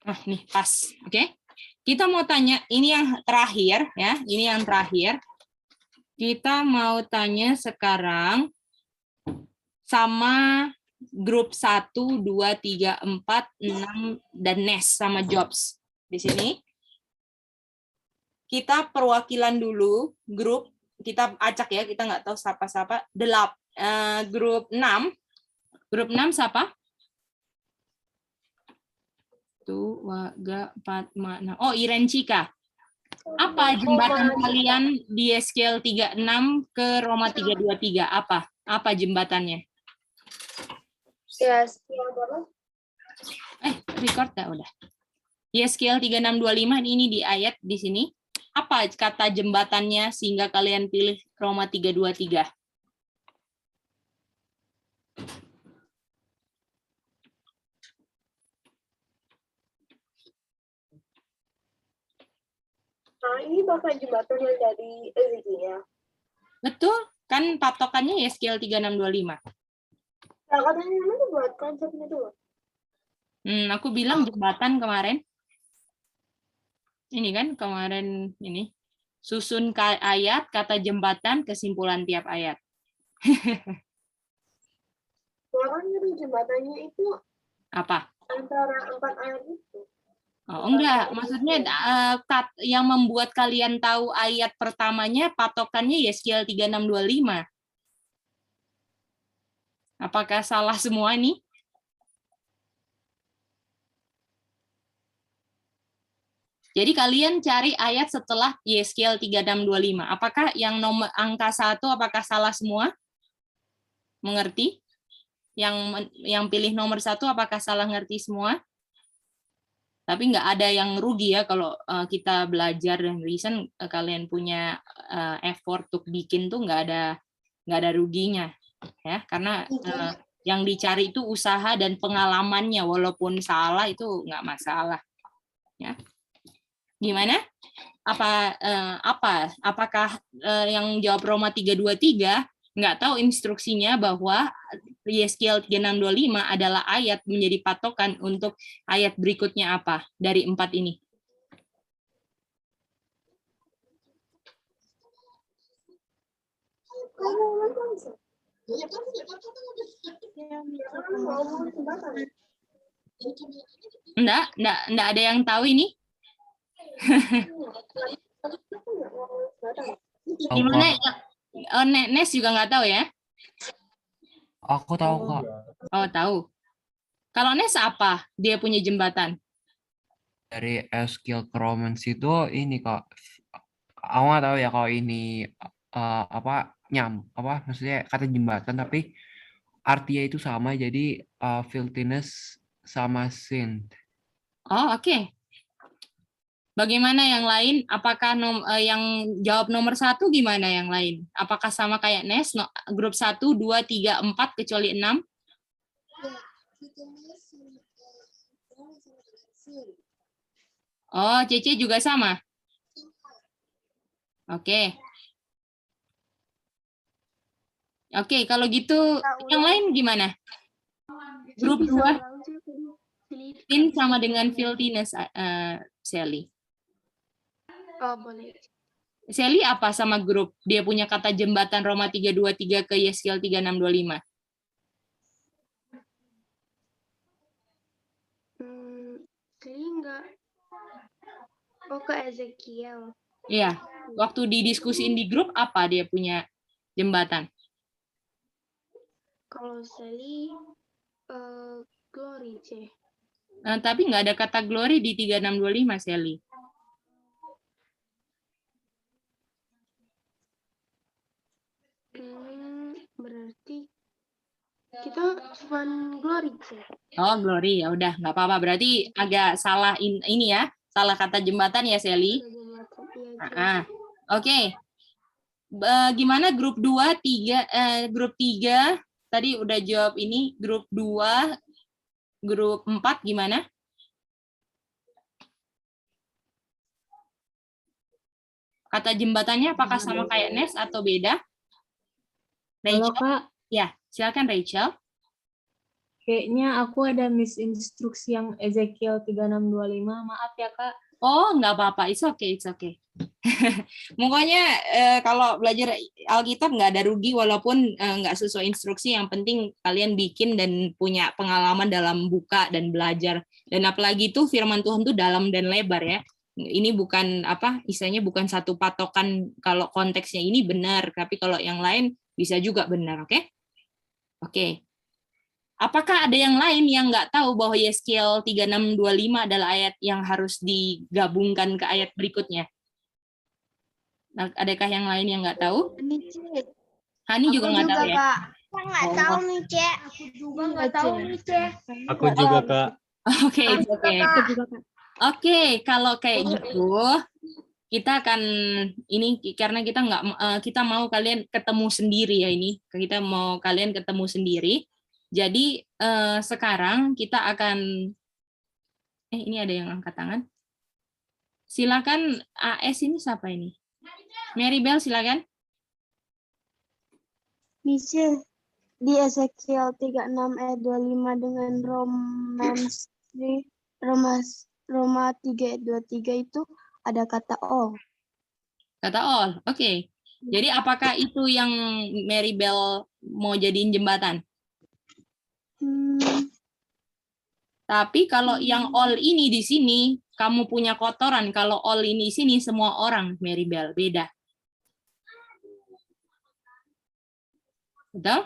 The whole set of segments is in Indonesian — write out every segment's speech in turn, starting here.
Nah, nih pas. Oke. Kita mau tanya, ini yang terakhir ya, ini yang terakhir. Kita mau tanya sekarang sama grup 1, 2, 3, 4, 6 dan nest sama jobs. Di sini kita perwakilan dulu grup, kita acak ya, kita nggak tahu siapa-siapa. Grup 6. Grup 6 siapa? 1, 2, 3, 4, 5, 6. Oh, Irencika. Apa jembatan kalian di SQL 36 ke Roma 323? Apa? Apa jembatannya? Yes. Record dah udah. YSQL 3625 ini di ayat di sini. Apa kata jembatannya sehingga kalian pilih Roma 323? Nah, ini bakal jembatan yang dari Ezekiel. Betul, kan patokannya YSQL 3625. Nah, katanya itu buat konsepnya tuh. Aku bilang jembatan kemarin. Ini kan kemarin ini. Susun ayat, kata jembatan, kesimpulan tiap ayat. Makanya jembatannya itu Apa? antara 4 ayat itu. Oh, enggak, maksudnya yang membuat kalian tahu ayat pertamanya patokannya YSQL 3625. Apakah salah semua nih? Jadi kalian cari ayat setelah YSQL 3625. Apakah yang nomor angka 1 apakah salah semua? Mengerti? Yang pilih nomor 1 apakah salah ngerti semua? Tapi nggak ada yang rugi ya kalau kita belajar dan reason, kalian punya effort untuk bikin tuh nggak ada ruginya ya, karena yang dicari itu usaha dan pengalamannya, walaupun salah itu nggak masalah ya. Gimana? Apakah yang jawab Roma 323 nggak tahu instruksinya bahwa YSQL 3625 adalah ayat menjadi patokan untuk ayat berikutnya apa dari 4 ini? Enggak ada yang tahu ini? Gimana? Oh, Nes juga nggak tahu ya? Aku tahu kok. Oh, tahu. Kalau Nes apa? Dia punya jembatan. Dari SQL ke Romans itu ini kok. Aku nggak tahu ya kalau ini maksudnya kata jembatan tapi artinya itu sama, jadi filthiness sama sin. Oh, oke. Bagaimana yang lain? Apakah yang jawab nomor 1 gimana yang lain? Apakah sama kayak Nes? Grup 1, 2, 3, 4 kecuali 6? Oh, Cece juga sama? Oke. Oke, kalau gitu yang lain gimana? Grup 2, sin sama dengan filthiness, Sally. Oh, boleh. Sally apa sama grup? Dia punya kata jembatan Roma 323 ke YSQL 3625. Enggak. Oh, ke Ezekiel. Iya. Waktu didiskusiin di grup apa dia punya jembatan? Kalau Sally, Glory, C. Tapi nggak ada kata glory di 3625, Sally. Berarti kita cuma Glory, C. Oh, glory. Ya udah, nggak apa-apa. Berarti agak salah ini ya. Salah kata jembatan ya, Sally. Oke. Gimana grup 2, 3, grup 3 tadi udah jawab ini, grup 2, grup 4 gimana? Kata jembatannya apakah sama kayak Nes atau beda? Rachel? Halo, Kak. Ya, silakan Rachel. Kayaknya aku ada misinstruksi yang Ezekiel 3625. Maaf ya, Kak. Oh, nggak apa-apa. It's okay, it's okay. Pokoknya kalau belajar Alkitab nggak ada rugi walaupun nggak sesuai instruksi. Yang penting kalian bikin dan punya pengalaman dalam buka dan belajar. Dan apalagi itu firman Tuhan tuh dalam dan lebar ya. Ini bukan apa istilahnya bukan satu patokan kalau konteksnya ini benar, tapi kalau yang lain bisa juga benar, oke? Oke. Apakah ada yang lain yang nggak tahu bahwa Yeskiel 3625 adalah ayat yang harus digabungkan ke ayat berikutnya? Nah, adakah yang lain yang nggak tahu? Hani juga nggak tahu ya? Kak. Nggak Oh. tahu nih, Cek. Aku juga nggak tahu nih, Cek. Aku juga, Kak. Oke, oke. Oke, kalau kayak gitu kita akan ini karena kita nggak kita mau kalian ketemu sendiri ya ini. Kita mau kalian ketemu sendiri. Jadi sekarang kita akan ini ada yang angkat tangan. Silakan AS ini siapa ini? Mary Bell silakan. Bisa di Ezekiel 36 ayat 25 dengan Roma 3 ayat 23 itu ada kata all. Kata all. Oke. Jadi apakah itu yang Mary Bell mau jadiin jembatan? Tapi kalau yang all ini di sini, kamu punya kotoran. Kalau all ini di sini, semua orang, Mary Bell. Beda. Betul?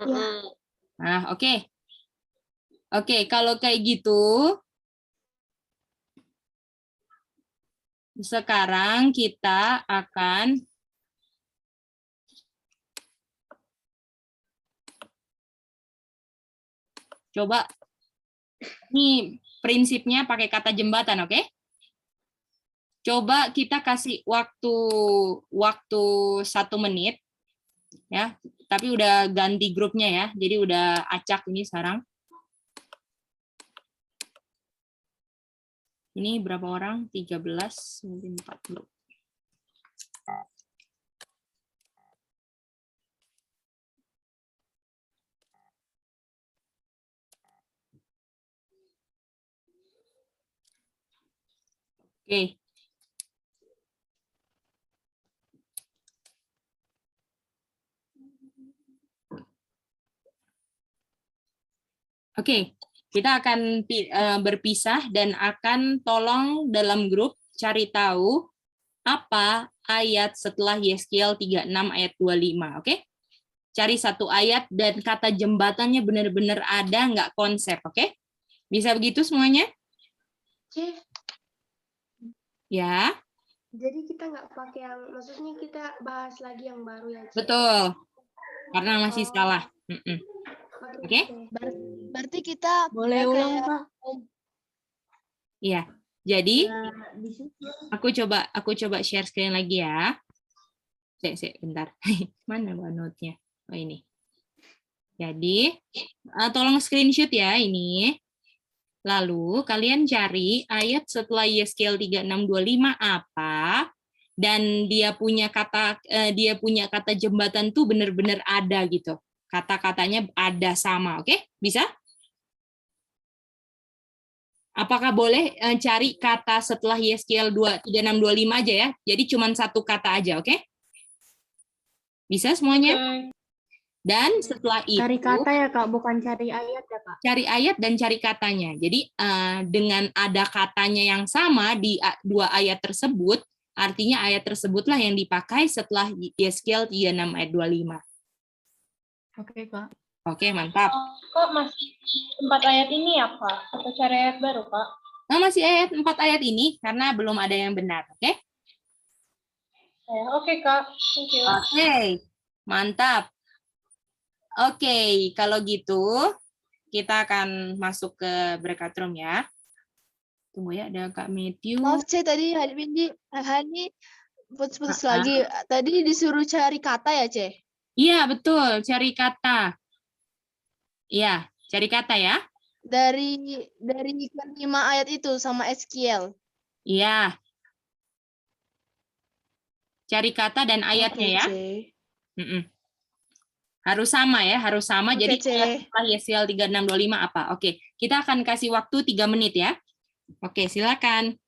Ya. Nah, oke. Oke, kalau kayak gitu, sekarang kita akan coba. Ini prinsipnya pakai kata jembatan, oke? Coba kita kasih waktu 1 menit, ya. Tapi udah ganti grupnya ya, jadi udah acak ini sekarang. Ini berapa orang? 13, mungkin 40. Oke. Oke, kita akan berpisah dan akan tolong dalam grup cari tahu apa ayat setelah Yeskiel 36 ayat 25, oke? Cari satu ayat dan kata jembatannya benar-benar ada, nggak konsep, oke? Bisa begitu semuanya? Cek, Ya, jadi kita nggak pakai yang, maksudnya kita bahas lagi yang baru ya, Cek? betul. Karena masih Oh. salah. Oke? Berarti kita Boleh ulang, Kak? Iya. Jadi, Nah, di situ. aku coba share screen lagi ya. Bentar. Mana note-nya? Oh, ini. Jadi, tolong screenshot ya ini. Lalu kalian cari ayat setelah Yeskiel 3625 apa, dan dia punya kata jembatan tuh benar-benar ada gitu. Kata-katanya ada sama, oke? Bisa? Apakah boleh cari kata setelah Yeskiel 3625 aja ya? Jadi cuma satu kata aja, oke? Bisa semuanya? Dan setelah itu Cari kata ya, Kak, bukan cari ayat ya, Kak? cari ayat dan cari katanya. Jadi dengan ada katanya yang sama di dua ayat tersebut, artinya ayat tersebutlah yang dipakai setelah Yeskiel 36 ayat 25. Oke, Kak. Oke, mantap. Kok masih 4 ayat ini ya, Kak? Atau cari ayat baru, Kak? Nah, masih 4 ayat ini karena belum ada yang benar, oke? Oke, Kak. Thank you. Oke, mantap. Oke, kalau gitu kita akan masuk ke breakout room ya. Tunggu ya, ada Kak Matthew. Maaf, Cek, tadi Hani putus-putus lagi. Tadi disuruh cari kata ya, Cek? Iya, betul, cari kata. Iya, cari kata ya. Dari kelima ayat itu sama Ezekiel. Iya. Cari kata dan ayatnya Oke, ya. Cek. Harus sama ya, harus sama. Oke, Jadi C. setelah YSQL 3625 apa? Oke, kita akan kasih waktu 3 menit ya. Oke, silakan.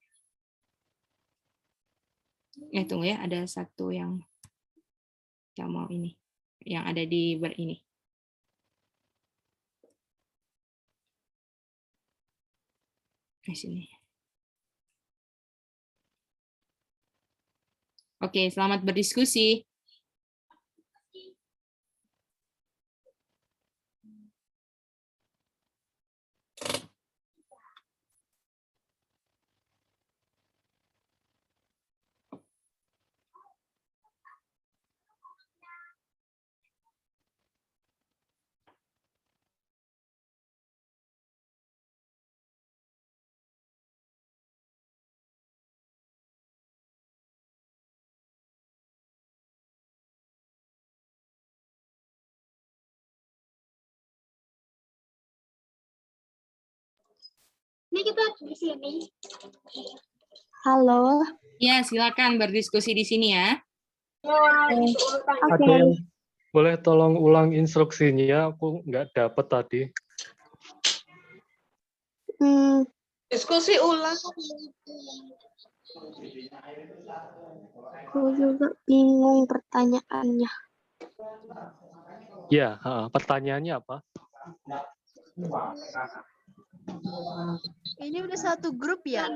Tunggu ya, ada satu yang mau ini. Yang ada di ini. Di sini. Oke, selamat berdiskusi. Ini kita di sini. Halo. Ya, silakan berdiskusi di sini ya. Ada yang boleh tolong ulang instruksinya? Aku nggak dapat tadi. Diskusi ulang. Aku juga bingung pertanyaannya. Ya, pertanyaannya apa? Ini udah satu grup ya?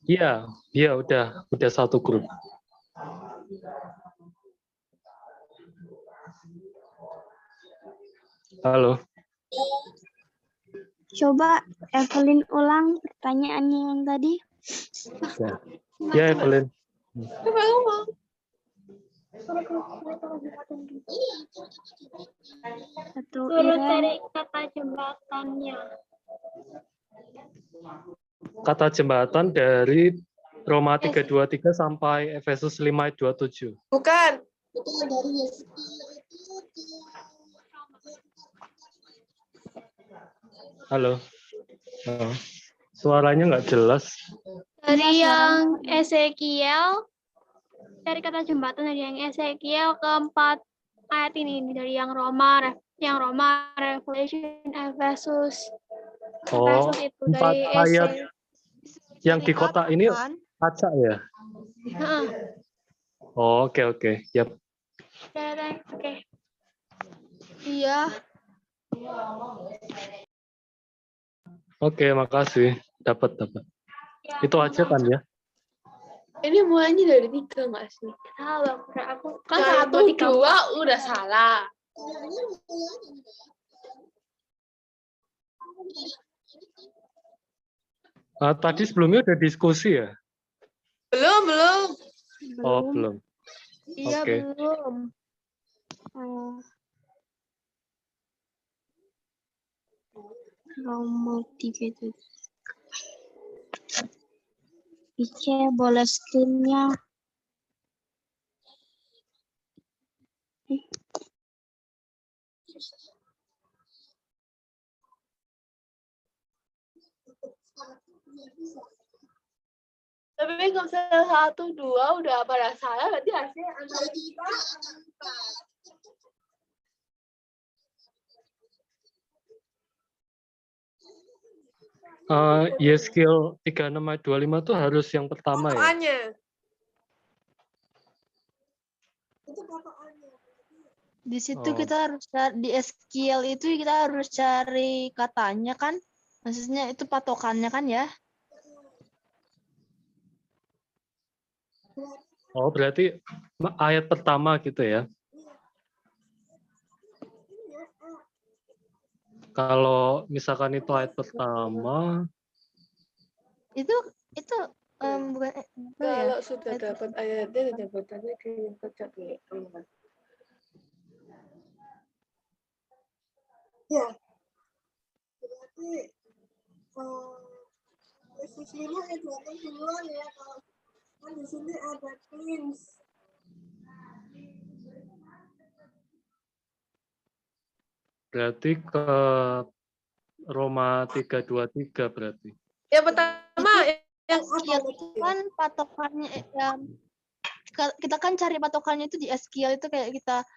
Iya, udah satu grup. Halo. Coba Evelyn ulang pertanyaannya yang tadi. Ya, Evelyn. Satu Suruh Iren. cari kata jembatannya. Kata jembatan dari Roma 3:23 sampai Efesus 5:27. Bukan. Halo. Suaranya nggak jelas. Dari yang Ezekiel, cari kata jembatan dari yang Ezekiel keempat ayat ini, dari yang Roma, Revelation, Efesus. Oh, Efesus itu 4 dari ayat yang di kotak ini kaca ya? Heeh. Oh, oke. Yap. Oke. Iya. Oke, makasih. Dapat. Itu aja kan ya? Ini mulainya dari 3 nggak sih? Tahu aku kan 1, 2 udah salah. Tadi sebelumnya udah diskusi ya? Belum. Oh, belum. Iya, Oke. belum. Roma 3 itu. Ice, boleh screen-nya. Tapi kalau misalnya 1, 2 udah pada salah, berarti hasilnya antara kita. YSQL 36/25 tuh harus yang pertama ya? Di situ Oh. kita harus cari, di SQL itu kita harus cari katanya kan? Maksudnya itu patokannya kan ya? Oh, berarti ayat pertama gitu ya? Kalau misalkan itu ayat pertama, Itu bukan Kalau ya? sudah Itu. dapat ayatnya, jabatannya dipecat nih. Ya. Berarti posisinya ayat duluan ya, kalau kan di sini ada cleanse. berarti ke Roma 3:23 berarti. Yang pertama yang SQL itu kan patokannya kita kan cari patokannya itu di SQL itu kayak kita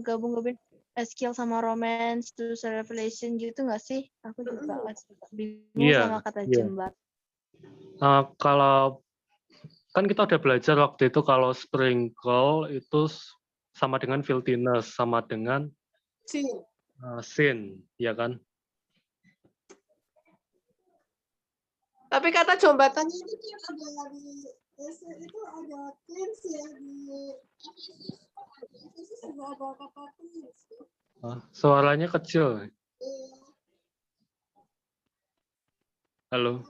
gabung-gabung SQL sama romance terus revelation gitu nggak sih? Aku juga bingung Iya, sama kata iya. jembat. Kalau kan kita udah belajar waktu itu kalau sprinkle itu sama dengan filthiness, sama dengan sin, ya kan? Tapi kata jembatannya Itu ada di itu ada cleanse ya di Efesus juga ada kata cleanse. Suaranya kecil. Halo.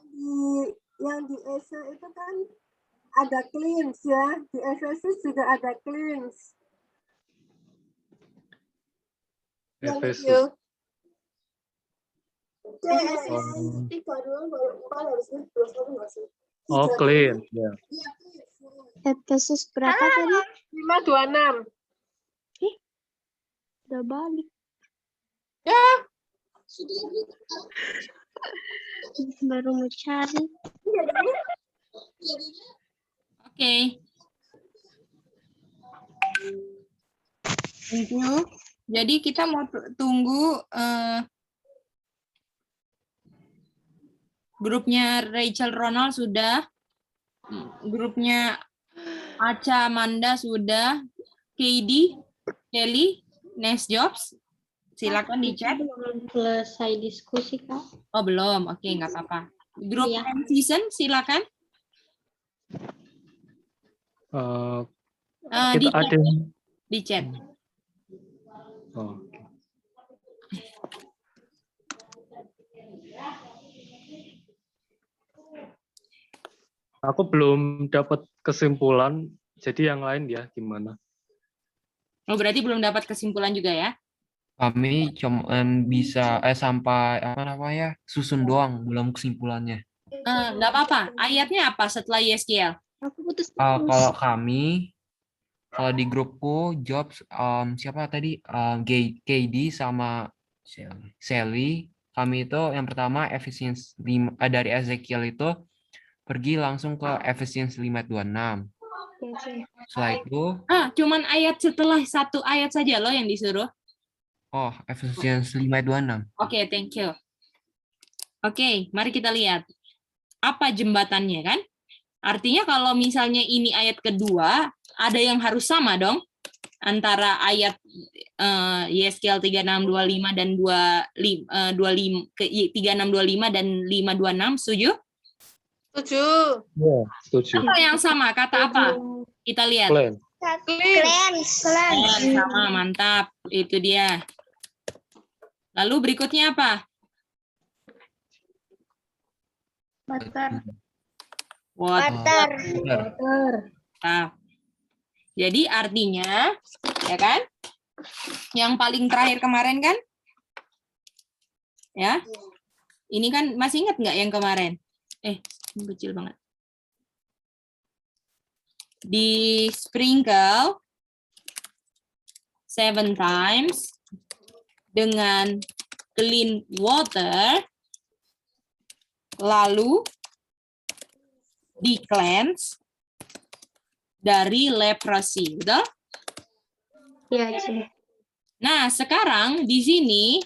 Yang di Ese itu kan ada cleanse ya, di Efesus juga ada cleanse. Efesus. Efesus 3:2 baru 4 harusnya 21 nggak sih? Oh, clean. Ya. Iya, cleanse. Efesus berapa tadi? 5:26. Udah balik. Baru mau cari. Oke. Thank you. Jadi kita mau tunggu grupnya Rachel Ronald sudah, grupnya Aca Amanda sudah, KD, Kelly, Next Jobs, silakan di chat. Belum selesai diskusi, Kak. Oh belum, oke nggak apa-apa. Grup Iya. season silakan. Di Kita ada. di chat. Oh. Aku belum dapat kesimpulan, jadi yang lain ya gimana? Oh berarti belum dapat kesimpulan juga ya? Kami cuma bisa sampai apa namanya susun doang, belum kesimpulannya. Nggak apa-apa. Ayatnya apa setelah YSQL? Aku putus. Kalau kami, kalau di grupku, Jobs, siapa tadi, KD sama Sally, kami itu yang pertama Efesiens 5, dari Ezekiel itu pergi langsung ke Efesiens 5:26. Setelah itu, Cuman ayat setelah satu ayat saja loh yang disuruh. oh Efesiens 5:26. Oke, thank you. Oke, mari kita lihat. Apa jembatannya kan? Artinya kalau misalnya ini ayat kedua, ada yang harus sama dong antara ayat YSQL 3625 dan 3625 dan 526, setuju? Setuju. Ya, setuju. Apa yang sama? Kata apa? Kita lihat. Plan. Cleanse. Sama, mantap. Itu dia. Lalu berikutnya apa? Water. Nah, jadi artinya, ya kan? Yang paling terakhir kemarin kan? Ya. Ini kan masih ingat nggak yang kemarin? Ini kecil banget. Di sprinkle 7 times dengan clean water, lalu di cleanse dari leprosy, betul? Iya, Ci. Nah, sekarang di sini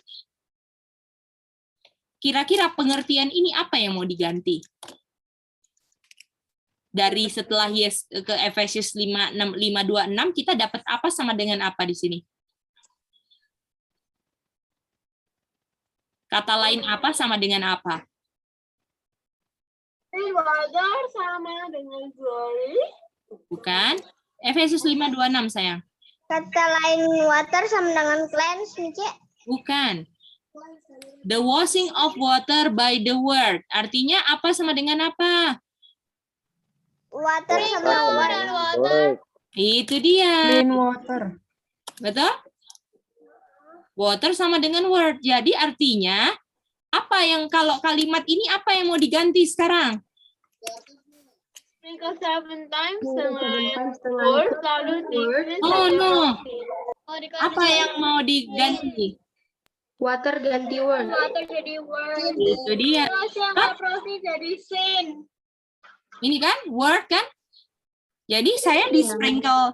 kira-kira pengertian ini apa yang mau diganti? Dari setelah ke Efesius 5:26 kita dapat apa sama dengan apa di sini? Kata lain apa sama dengan apa? Water sama dengan glory. Bukan. Efesius 5:26 sayang. Kata lain water sama dengan cleanse, Mici. Bukan. The washing of water by the word. Artinya apa sama dengan apa? Water sama Water. Itu dia. Clean water. Betul? Water sama dengan word. Jadi artinya apa yang kalau kalimat ini apa yang mau diganti sekarang? Sprinkle 7 times Dengan dengan word, lalu di Oh no. Apa yang mau diganti? Water ganti word. water jadi word. Itu dia. Terus yang leprosy jadi sin. Ini kan word kan? Jadi saya di sprinkle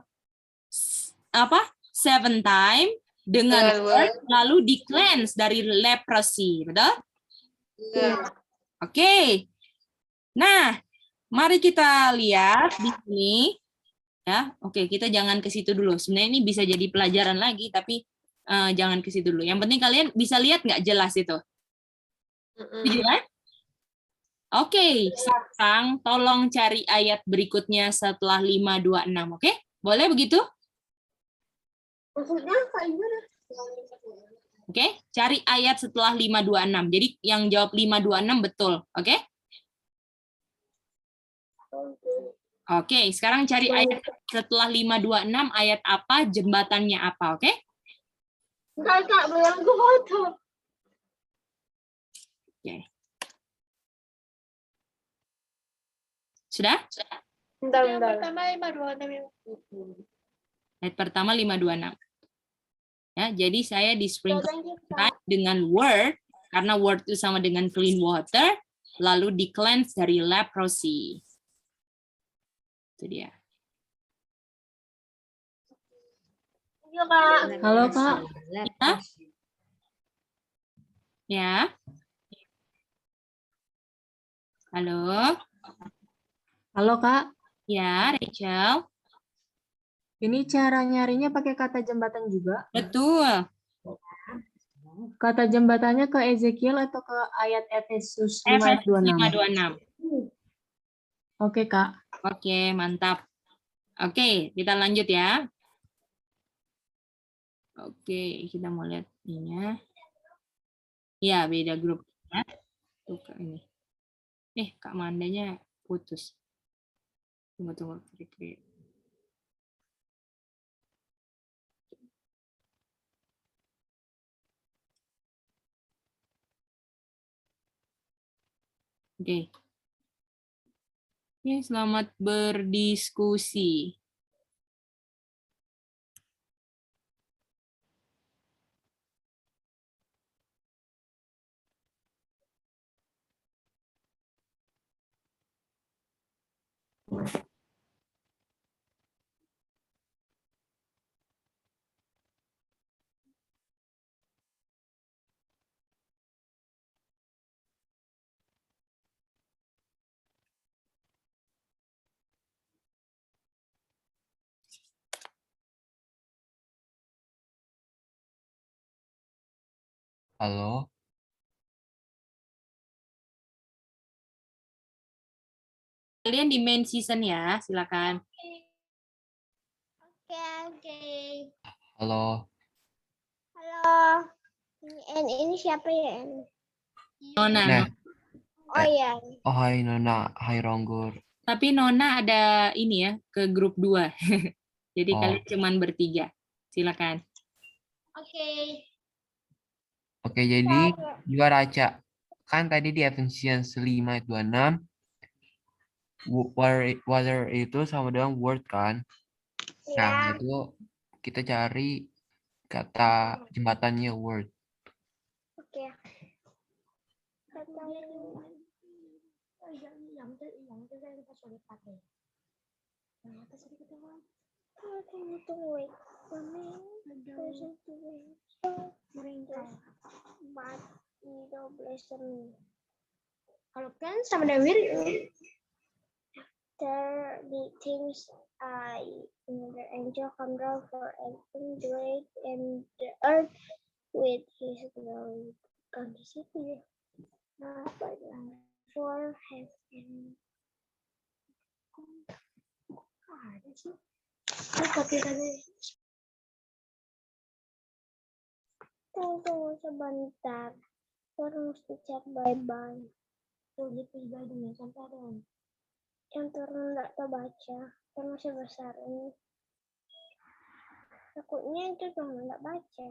7 time dengan word, lalu di cleanse dari leprosy, betul? Oke. Nah, mari kita lihat di sini. Ya, oke, kita jangan ke situ dulu. Sebenarnya ini bisa jadi pelajaran lagi, tapi jangan ke situ dulu. Yang penting kalian bisa lihat nggak jelas itu. Setuju kan? Oke, sekarang tolong cari ayat berikutnya setelah 526, oke? Boleh begitu? Maksudnya kayak gimana? Oke, cari ayat setelah 526. Jadi yang jawab 526 betul, oke? Oke, sekarang cari ayat setelah 526, ayat apa, jembatannya apa, oke? Enggak, bilang gue foto. Oke. Sudah? Bentar. Pertama 526. Ayat pertama 526. Ya, jadi saya di sprinkle dengan word, karena word itu sama dengan clean water, lalu di cleanse dari leprosy. Itu dia. Halo, Kak. Ya. Halo. Halo, Kak. Ya, Rachel. Ini cara nyarinya pakai kata jembatan juga? Betul. Kata jembatannya ke Ezekiel atau ke ayat Efesus 5 ayat 26? 526. Oke, Kak. Oke, mantap. Oke, kita lanjut ya. Oke, kita mau lihat ininya. Ya, beda grup. Ya. Tuh, Kak, ini. Kak Mandanya putus. Tunggu. Oke. Selamat berdiskusi. Halo. Kalian di main season ya, silakan. Oke. Halo. Halo. Ini siapa ya? Nona. Nah. Oh iya. Oh, hai Nona, hai Ronggur. Tapi Nona ada ini ya, ke grup 2. Jadi kalian cuman bertiga. Silakan. Oke, jadi juga Raca. Kan tadi di Ephesians 5 ayat 26, water itu sama dengan word kan? Nah, itu kita cari kata jembatannya word. Oke. Kalau kan sama Dawir after the things the angel come down for everything great and the earth with his glory. Kan di situ ya. For heaven. Ada sih. Tunggu sebentar. Terus chat bye-bye. Tuh gitu jadinya sampai ada yang turun nggak terbaca. Kan masih besar ini. Takutnya itu tuh nggak baca.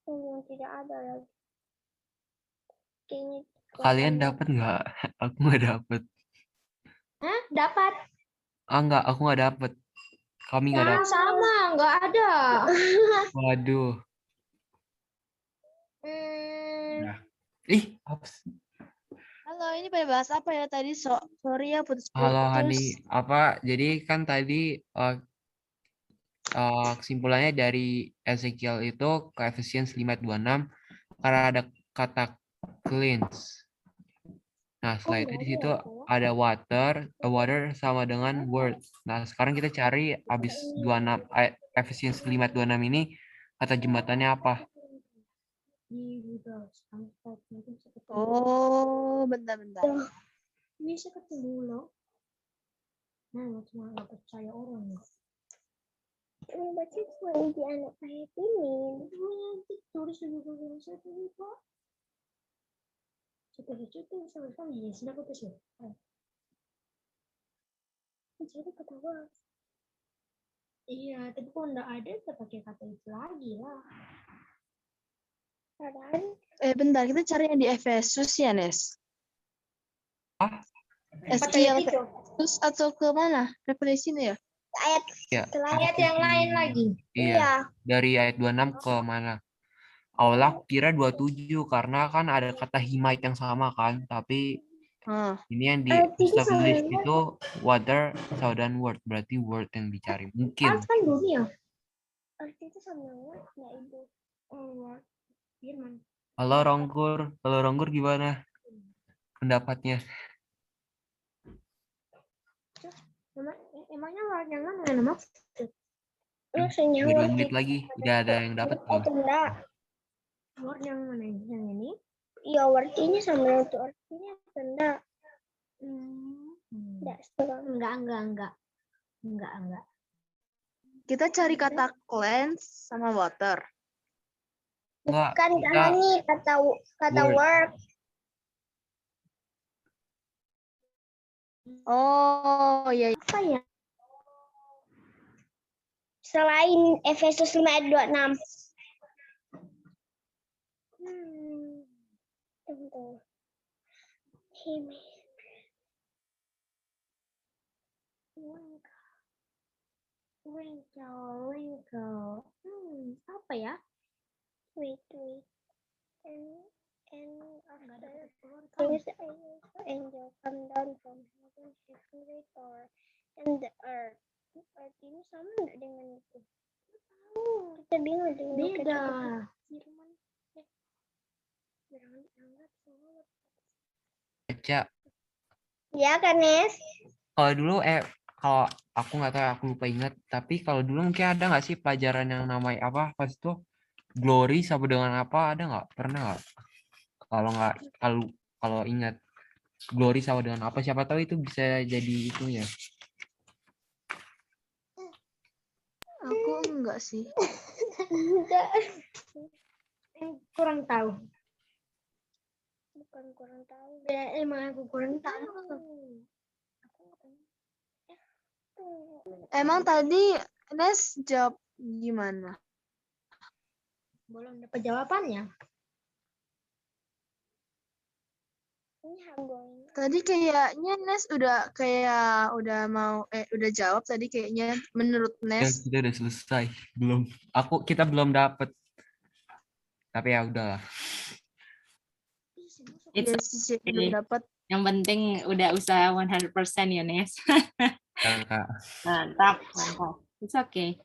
Yang tidak ada lagi. Kayaknya Kalian dapat nggak? Aku nggak dapat. Hah? Dapat? Enggak, aku nggak dapat. Kami nggak dapat. Sama, nggak ada. Waduh. Nah. Apa sih? Halo. Halo, ini pada bahas apa ya tadi? Sorry ya Halo putus-putus. Hani, jadi kan tadi kesimpulannya dari Ezekiel itu koefisien 526 karena ada kata cleanse. Nah, setelah itu di situ ada water sama dengan word. Nah, sekarang kita cari habis 26 efisiensi 526 ini kata jembatannya apa? Oh, bentar-bentar. Bisa ketemu loh. Nah, cuma nggak percaya orang. Baca cuma di anak ayat ini. Tulis di buku satu ini, Pak. Cukup sama-sama ya, sudah putus ya. Jadi ketawa. Iya, tapi kalau nggak ada, kita pakai kata itu lagi lah. Bentar, kita cari yang di Efesus ya, Nes. Ah? Ezekiel Efesus atau ke mana? Revelation ya? Ayat Ya, ayat yang lain lagi. Iya, dari ayat 26 ke mana? Awalnya kira 27 karena kan ada kata himait yang sama kan, tapi ini yang di establish itu water dan word, berarti word yang dicari mungkin. Kan dunia. Arti itu sama word nggak ibu? Word firman. Halo Ronggur gimana pendapatnya? Emangnya word yang mana yang maksud? 2 menit lagi, udah ada yang dapat belum? Enggak. Word yang mana? Yang ini? Iya, word ini sama itu artinya enggak. Enggak. Kita cari kata cleanse sama water. Enggak, Kan ini kata word. Oh, iya. Apa ya? Selain Efesus 5 ayat 26. Tunggu. Wrinkle. Apa ya? Wait. And angel come down from heaven, heavenly door, and the earth. Earth ini sama nggak dengan itu? Kita bingung dengan beda. baca. Ya kan, Nes? Kalau dulu kalau aku nggak tahu, aku lupa ingat, tapi kalau dulu mungkin ada nggak sih pelajaran yang namanya apa pas itu glory sama dengan apa, ada nggak? Pernah nggak? Kalau nggak, kalau ingat glory sama dengan apa, siapa tahu itu bisa jadi itu ya. Aku enggak sih. Enggak. Kurang tahu. Bukan kurang tahu. Ya, emang aku kurang tahu. Emang tadi Nes jawab gimana? Belum dapat jawabannya. Tadi kayaknya Nes udah udah jawab tadi kayaknya menurut Ya, Nes. kita udah selesai. Kita belum dapet. Tapi ya udahlah. Belum dapat. Yang penting udah usaha 100% ya, Nes. Mantap. It's okay.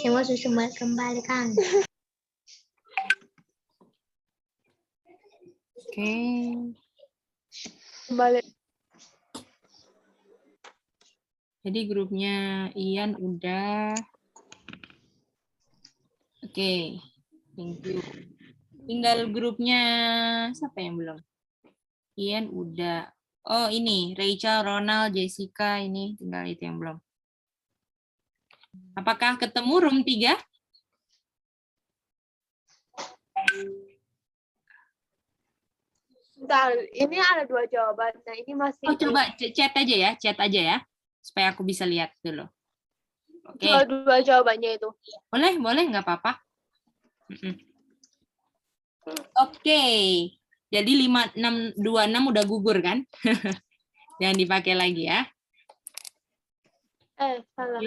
Semua susu kembalikan. Oke. Kembali. Jadi grupnya Ian udah. Oke. Thank you. Tinggal grupnya siapa yang belum? Ian udah. Oh, ini Rachel, Ronald, Jessica, ini tinggal itu yang belum. Apakah ketemu room 3? Bentar, ini ada 2 jawaban. Nah, ini masih. Oh, coba chat aja ya, supaya aku bisa lihat dulu. Oke. Dua jawabannya itu. Boleh, nggak apa-apa. Oke. Jadi 5626 udah gugur kan? Jangan dipakai lagi ya. Salah.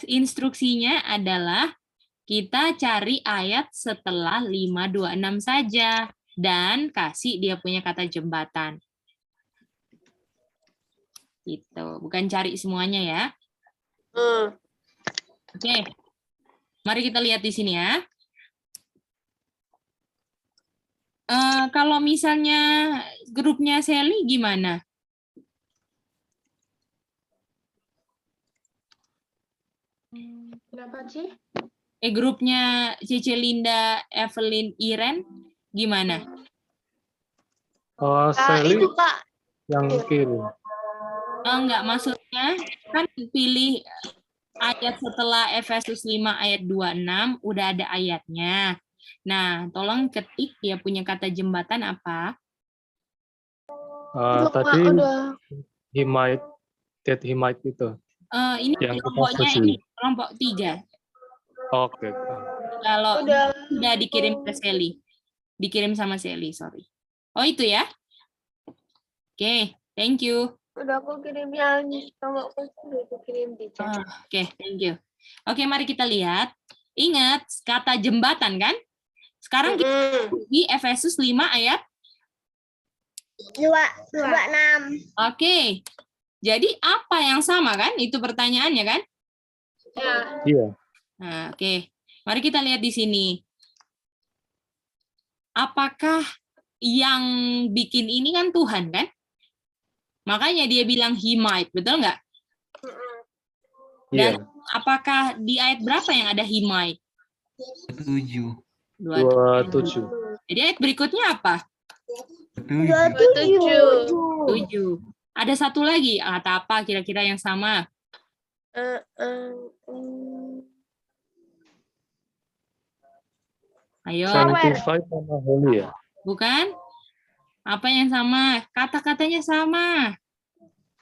Instruksinya adalah kita cari ayat setelah 526 saja. dan kasih dia punya kata jembatan. Gitu, bukan cari semuanya ya. Oke. Mari kita lihat di sini ya. Kalau misalnya grupnya Sally gimana? Kenapa sih? Grupnya Cece, Linda, Evelyn, Iren gimana? Sally Itu Kak. yang kirim. Enggak, maksudnya kan pilih ayat setelah Efesus 5 ayat 26 udah ada ayatnya. Nah, tolong ketik dia punya kata jembatan apa? Tadi Udah. he might itu. Ini Yang kita kelompoknya setuju. ini kelompok 3. Oke. Kalau Udah. dikirim ke Sally. Dikirim sama Sally, sorry. Oh, itu ya? Oke, thank you. Udah aku kirim yang nomor udah aku kirim di chat. Oke, thank you. Oke, mari kita lihat. Ingat, kata jembatan kan? Sekarang kita di Efesus 5 ayat 26. Oke. Jadi apa yang sama kan? Itu pertanyaannya kan? Ya. Iya. Nah, oke. Mari kita lihat di sini. Apakah yang bikin ini kan Tuhan kan? Makanya dia bilang he might, betul nggak? Dan Iya. apakah di ayat berapa yang ada he might? 7. 27. Jadi ayat berikutnya apa? 27. 7. Ada satu lagi, kata apa kira-kira yang sama? Ayo. Sanctify sama holy ya. Bukan? Apa yang sama? Kata-katanya sama.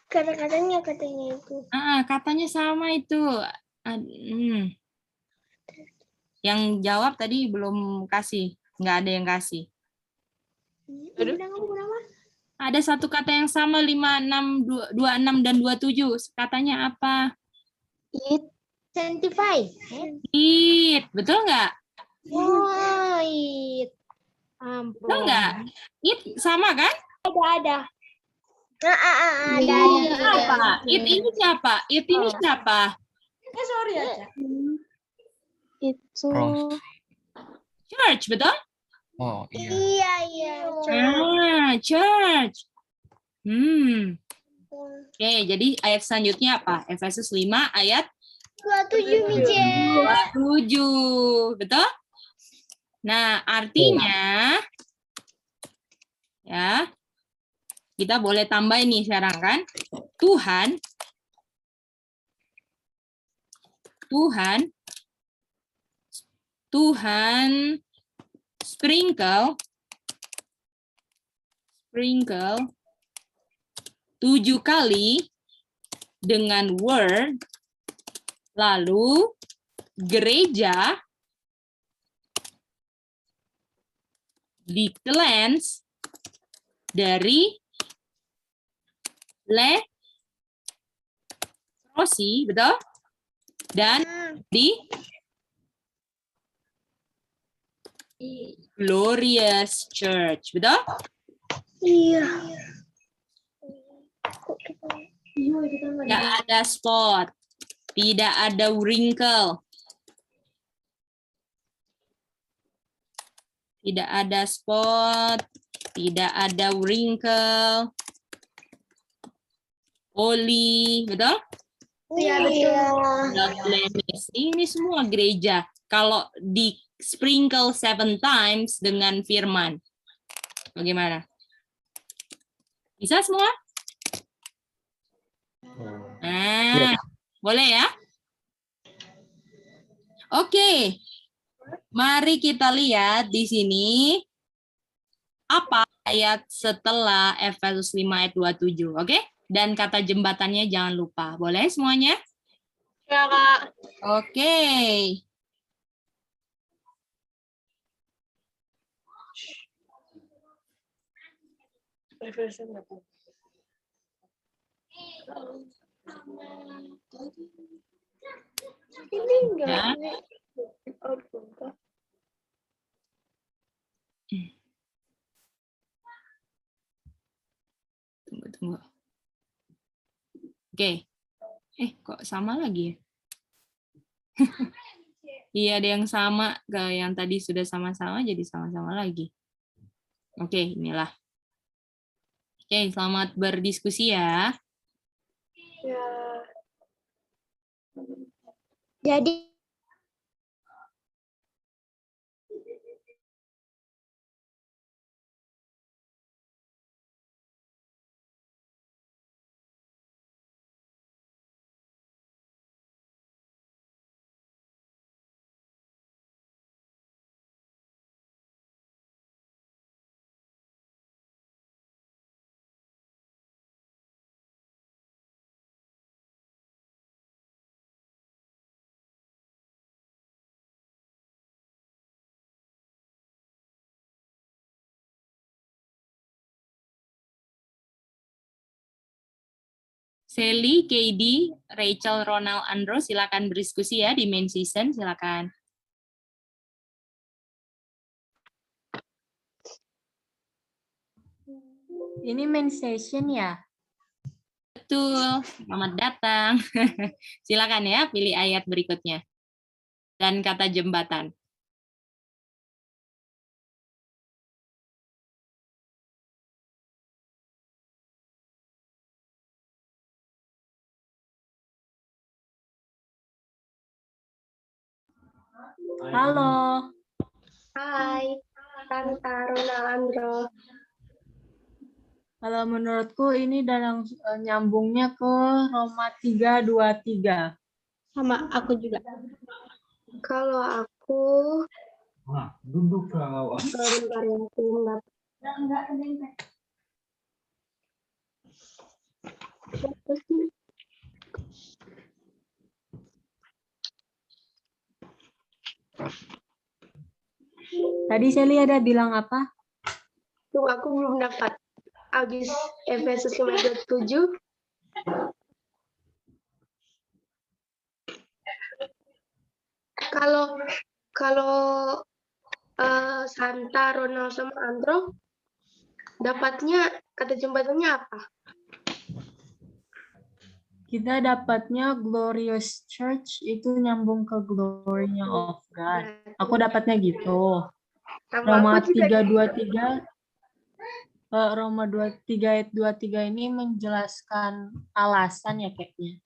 Kata-katanya katanya itu. Katanya sama itu. Yang jawab tadi belum kasih. Nggak ada yang kasih. Ada satu kata yang sama 5, 6, 26 dan 27. Katanya apa? It. Sanctify. It. Betul nggak? Oh, it. Betul nggak? It sama kan? Ada. Ada. Siapa? It ini siapa? It ini siapa? Sorry aja. Itu. Church, betul? Oh, iya. Iya. Church. Oke, jadi ayat selanjutnya apa? Efesus 5 ayat 27, Mijen. 27. Betul? Nah, artinya ya, kita boleh tambah ini sekarang kan? Tuhan sprinkle 7 kali dengan word, lalu gereja di cleanse dari leprosi, betul? Dan di glorious church, betul? Iya. Tidak ada spot, tidak ada wrinkle, tidak ada spot, tidak ada wrinkle, holy, betul? Iya, betul. Without blemish. Ini semua gereja. Kalau di sprinkle 7 times dengan firman, bagaimana? Bisa semua? Nah, boleh ya? Oke. Mari kita lihat di sini apa ayat setelah Efesus 5 ayat 27, oke? Dan kata jembatannya jangan lupa. Boleh semuanya? Ya, Kak. Oke. Ini enggak. Ya. Tunggu. Oke. Kok sama lagi ya? Iya, ada yang sama. Yang tadi sudah sama-sama, jadi sama-sama lagi. Oke, inilah. Oke, selamat berdiskusi ya. Ya. Jadi Sally, KD, Rachel, Ronald, Andro, silakan berdiskusi ya di main season, silakan. Ini main session ya? Betul, selamat datang. Silakan ya, pilih ayat berikutnya. Dan kata jembatan. Halo. hai, Tanta Ronaldo. Kalau menurutku ini dalam nyambungnya ke Roma 3:23. Sama aku juga. Kalau aku Duduk kau. bentar ya, aku nggak. Apa sih? Tadi Sally ada bilang apa? Tuh, aku belum dapat. Habis Efesus 5:27. Kalau kalau Santa, Ronald sama Andro dapatnya kata jembatannya apa? Kita dapatnya glorious church itu nyambung ke glory-nya of God. Aku dapatnya gitu. Sama Roma aku juga 3:23 Roma 23 ayat 23 ini menjelaskan alasan ya kayaknya.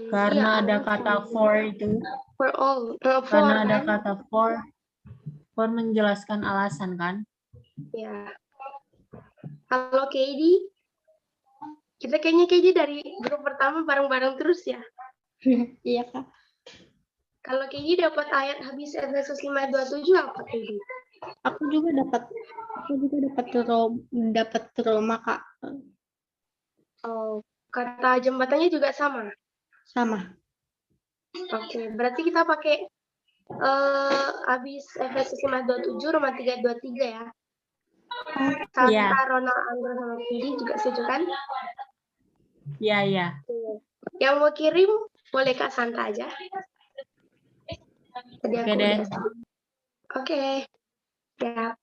Karena iya, ada kata for itu. for all. Karena ada kata for menjelaskan alasan kan? Ya. Kalau KD, kita kayaknya dari grup pertama bareng-bareng terus ya. Iya, Kak. Kalau KD dapat ayat habis Efesus 5:27 apa KD? Aku juga dapat Roma, Kak. Oh, kata jembatannya juga sama. Sama. Oke, berarti kita pakai habis Efesus 5:27 Roma 3:23 ya. Iya. Santa, Ronald, Andro sama KD juga setuju kan? Iya, iya. Yang mau kirim boleh Kak Santa aja. Tadi Oke aku deh. udah. Oke. Ya.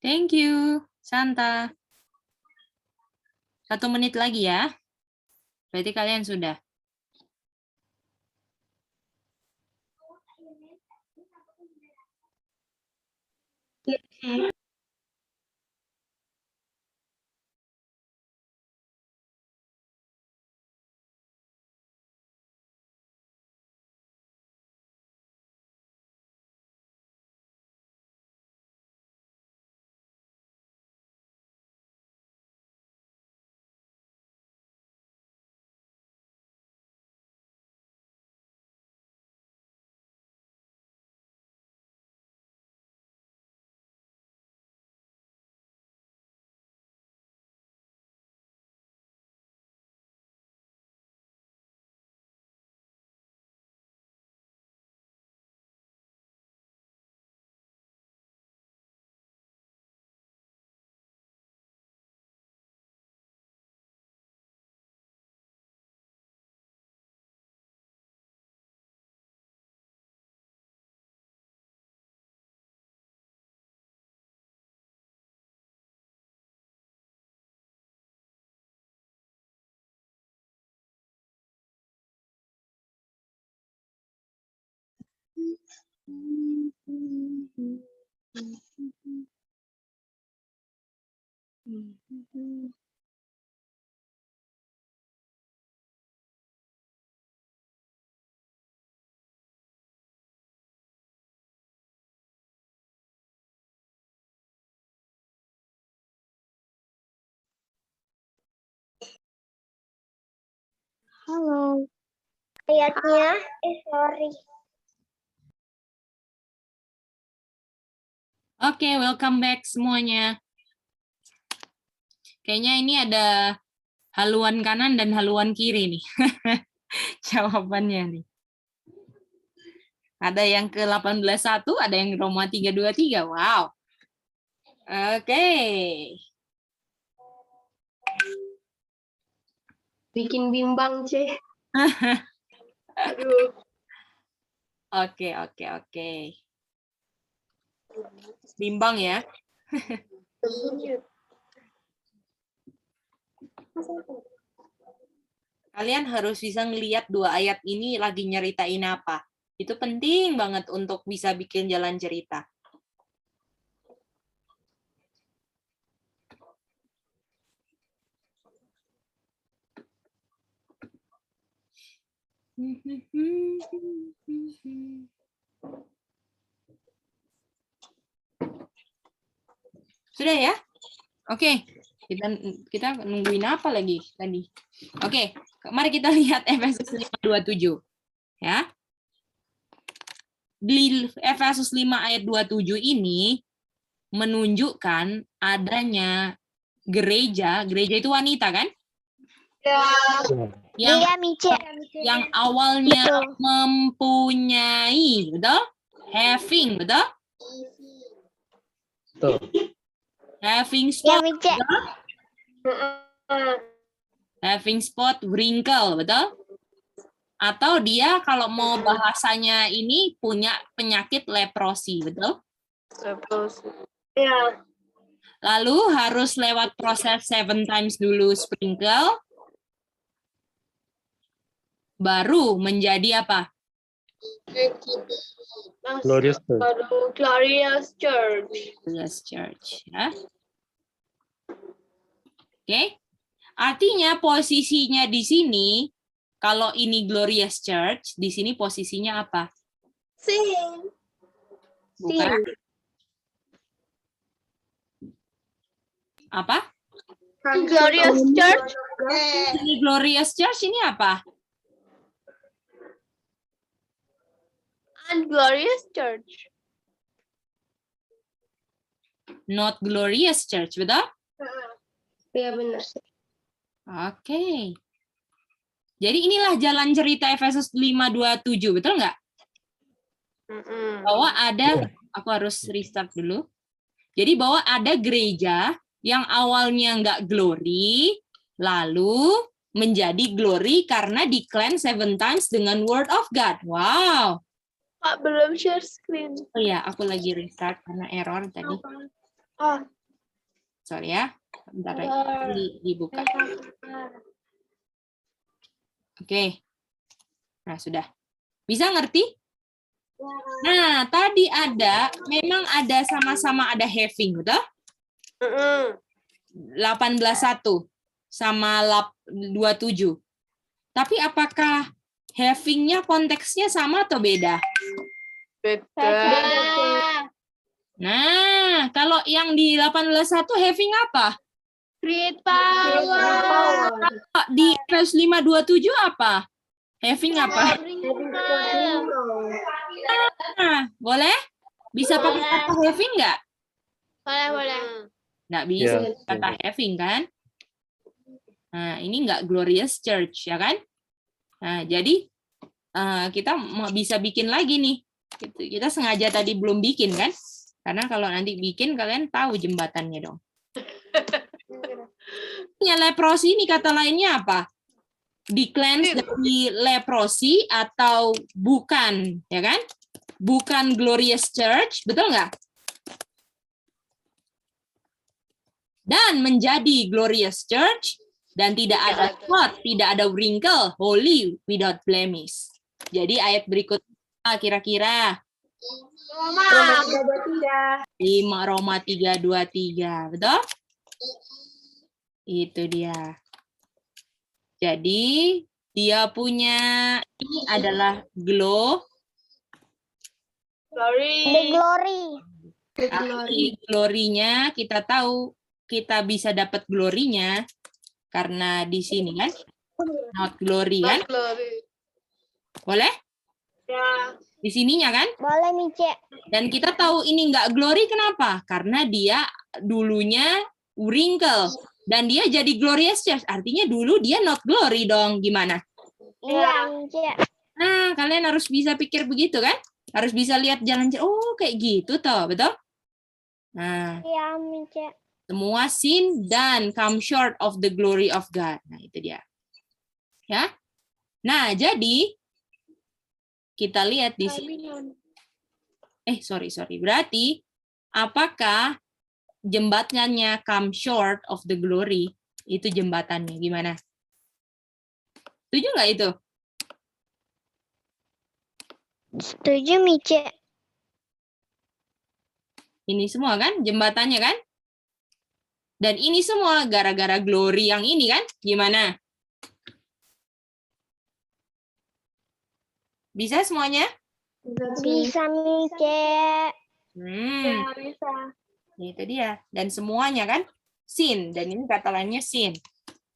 Thank you, Santa. 1 menit lagi ya. Berarti kalian sudah. Halo. Ayatnya, sorry. Oke, welcome back semuanya. Kayaknya ini ada haluan kanan dan haluan kiri nih. Jawabannya nih. Ada yang ke 18.1, ada yang Roma 323. Wow. Oke. Bikin bimbang, C. Aduh. Oke. Bimbang ya. Kalian harus bisa ngelihat dua ayat ini lagi nyeritain apa. Itu penting banget untuk bisa bikin jalan cerita. Sudah ya? Oke. Kita nungguin apa lagi tadi? Oke, mari kita lihat Efesus 5:27. Ya. Di Efesus 5 ayat 27 ini menunjukkan adanya gereja itu wanita kan? Iya, Mice. Yang awalnya mempunyai, betul? Having, betul? Betul. Having Iya, spot, Mice. betul? Having spot, wrinkle, betul? Atau dia kalau mau bahasanya ini punya penyakit leprosi, betul? Leprosi. Ya. Lalu harus lewat proses 7 times dulu sprinkle, baru menjadi apa? Glorious Church. Glorious Church. Glorious Church. Ya. Oke. Artinya posisinya di sini, kalau ini Glorious Church, di sini posisinya apa? Sing. Bukan. Apa? Glorious Church. Ini Glorious Church ini apa? Unglorious Church. Not Glorious Church, betul? Iya benar. Oke. Jadi inilah jalan cerita Efesus 5:27, betul nggak? Bahwa ada, aku harus restart dulu. Jadi bahwa ada gereja yang awalnya nggak glory, lalu menjadi glory karena di-cleanse 7 times dengan Word of God. Wow. Kak, belum share screen. Oh iya, aku lagi restart karena error tadi. Ah. Sorry ya. Bentar lagi dibuka. Oke. Nah, sudah. Bisa ngerti? Nah, tadi memang ada sama-sama ada having, betul? 18.1 sama 27. Tapi apakah having-nya konteksnya sama atau beda? Beda. Nah, kalau yang di 18.1 having apa? Great power. Di Efesus 5:27 apa? Having apa? Nah, boleh? Bisa pakai kata having nggak? Boleh. Nggak bisa Ya, kata having kan? Nah, ini nggak Glorious Church, ya kan? Nah, jadi kita mau bisa bikin lagi nih. Kita sengaja tadi belum bikin kan? Karena kalau nanti bikin, kalian tahu jembatannya dong. Leprosi ini kata lainnya apa? Di-cleanse dari leprosi atau bukan, ya kan? Bukan Glorious Church, betul nggak? Dan menjadi Glorious Church, dan tidak ada spot, tidak ada wrinkle, holy without blemish. Jadi ayat berikut Kira-kira? Roma 5,323. Betul? Itu dia. Jadi, dia punya ini adalah glory. The glory. Tapi glory-nya kita tahu, kita bisa dapat glory-nya karena di sini kan, not glory kan? Boleh? Ya. Di sininya kan? Boleh, Mice. Dan kita tahu ini nggak glory kenapa? Karena dia dulunya wrinkle. Dan dia jadi glorious church. Artinya dulu dia not glory dong. Gimana? Iya, Mice. Nah, kalian harus bisa pikir begitu kan? Harus bisa lihat jalan, oh kayak gitu toh, betul? Nah, Iya, Mice. semua sin dan come short of the glory of God. Nah, itu dia. Ya. Nah, jadi kita lihat di sini. Sorry. Berarti apakah jembatannya come short of the glory? Itu jembatannya gimana? Setuju nggak itu? Setuju, Mice. Ini semua kan jembatannya kan? Dan ini semua gara-gara glory yang ini kan? Gimana? Bisa semuanya? Bisa, Mice. Bisa. Itu dia. Dan semuanya kan? Sin. Dan ini kata lainnya sin.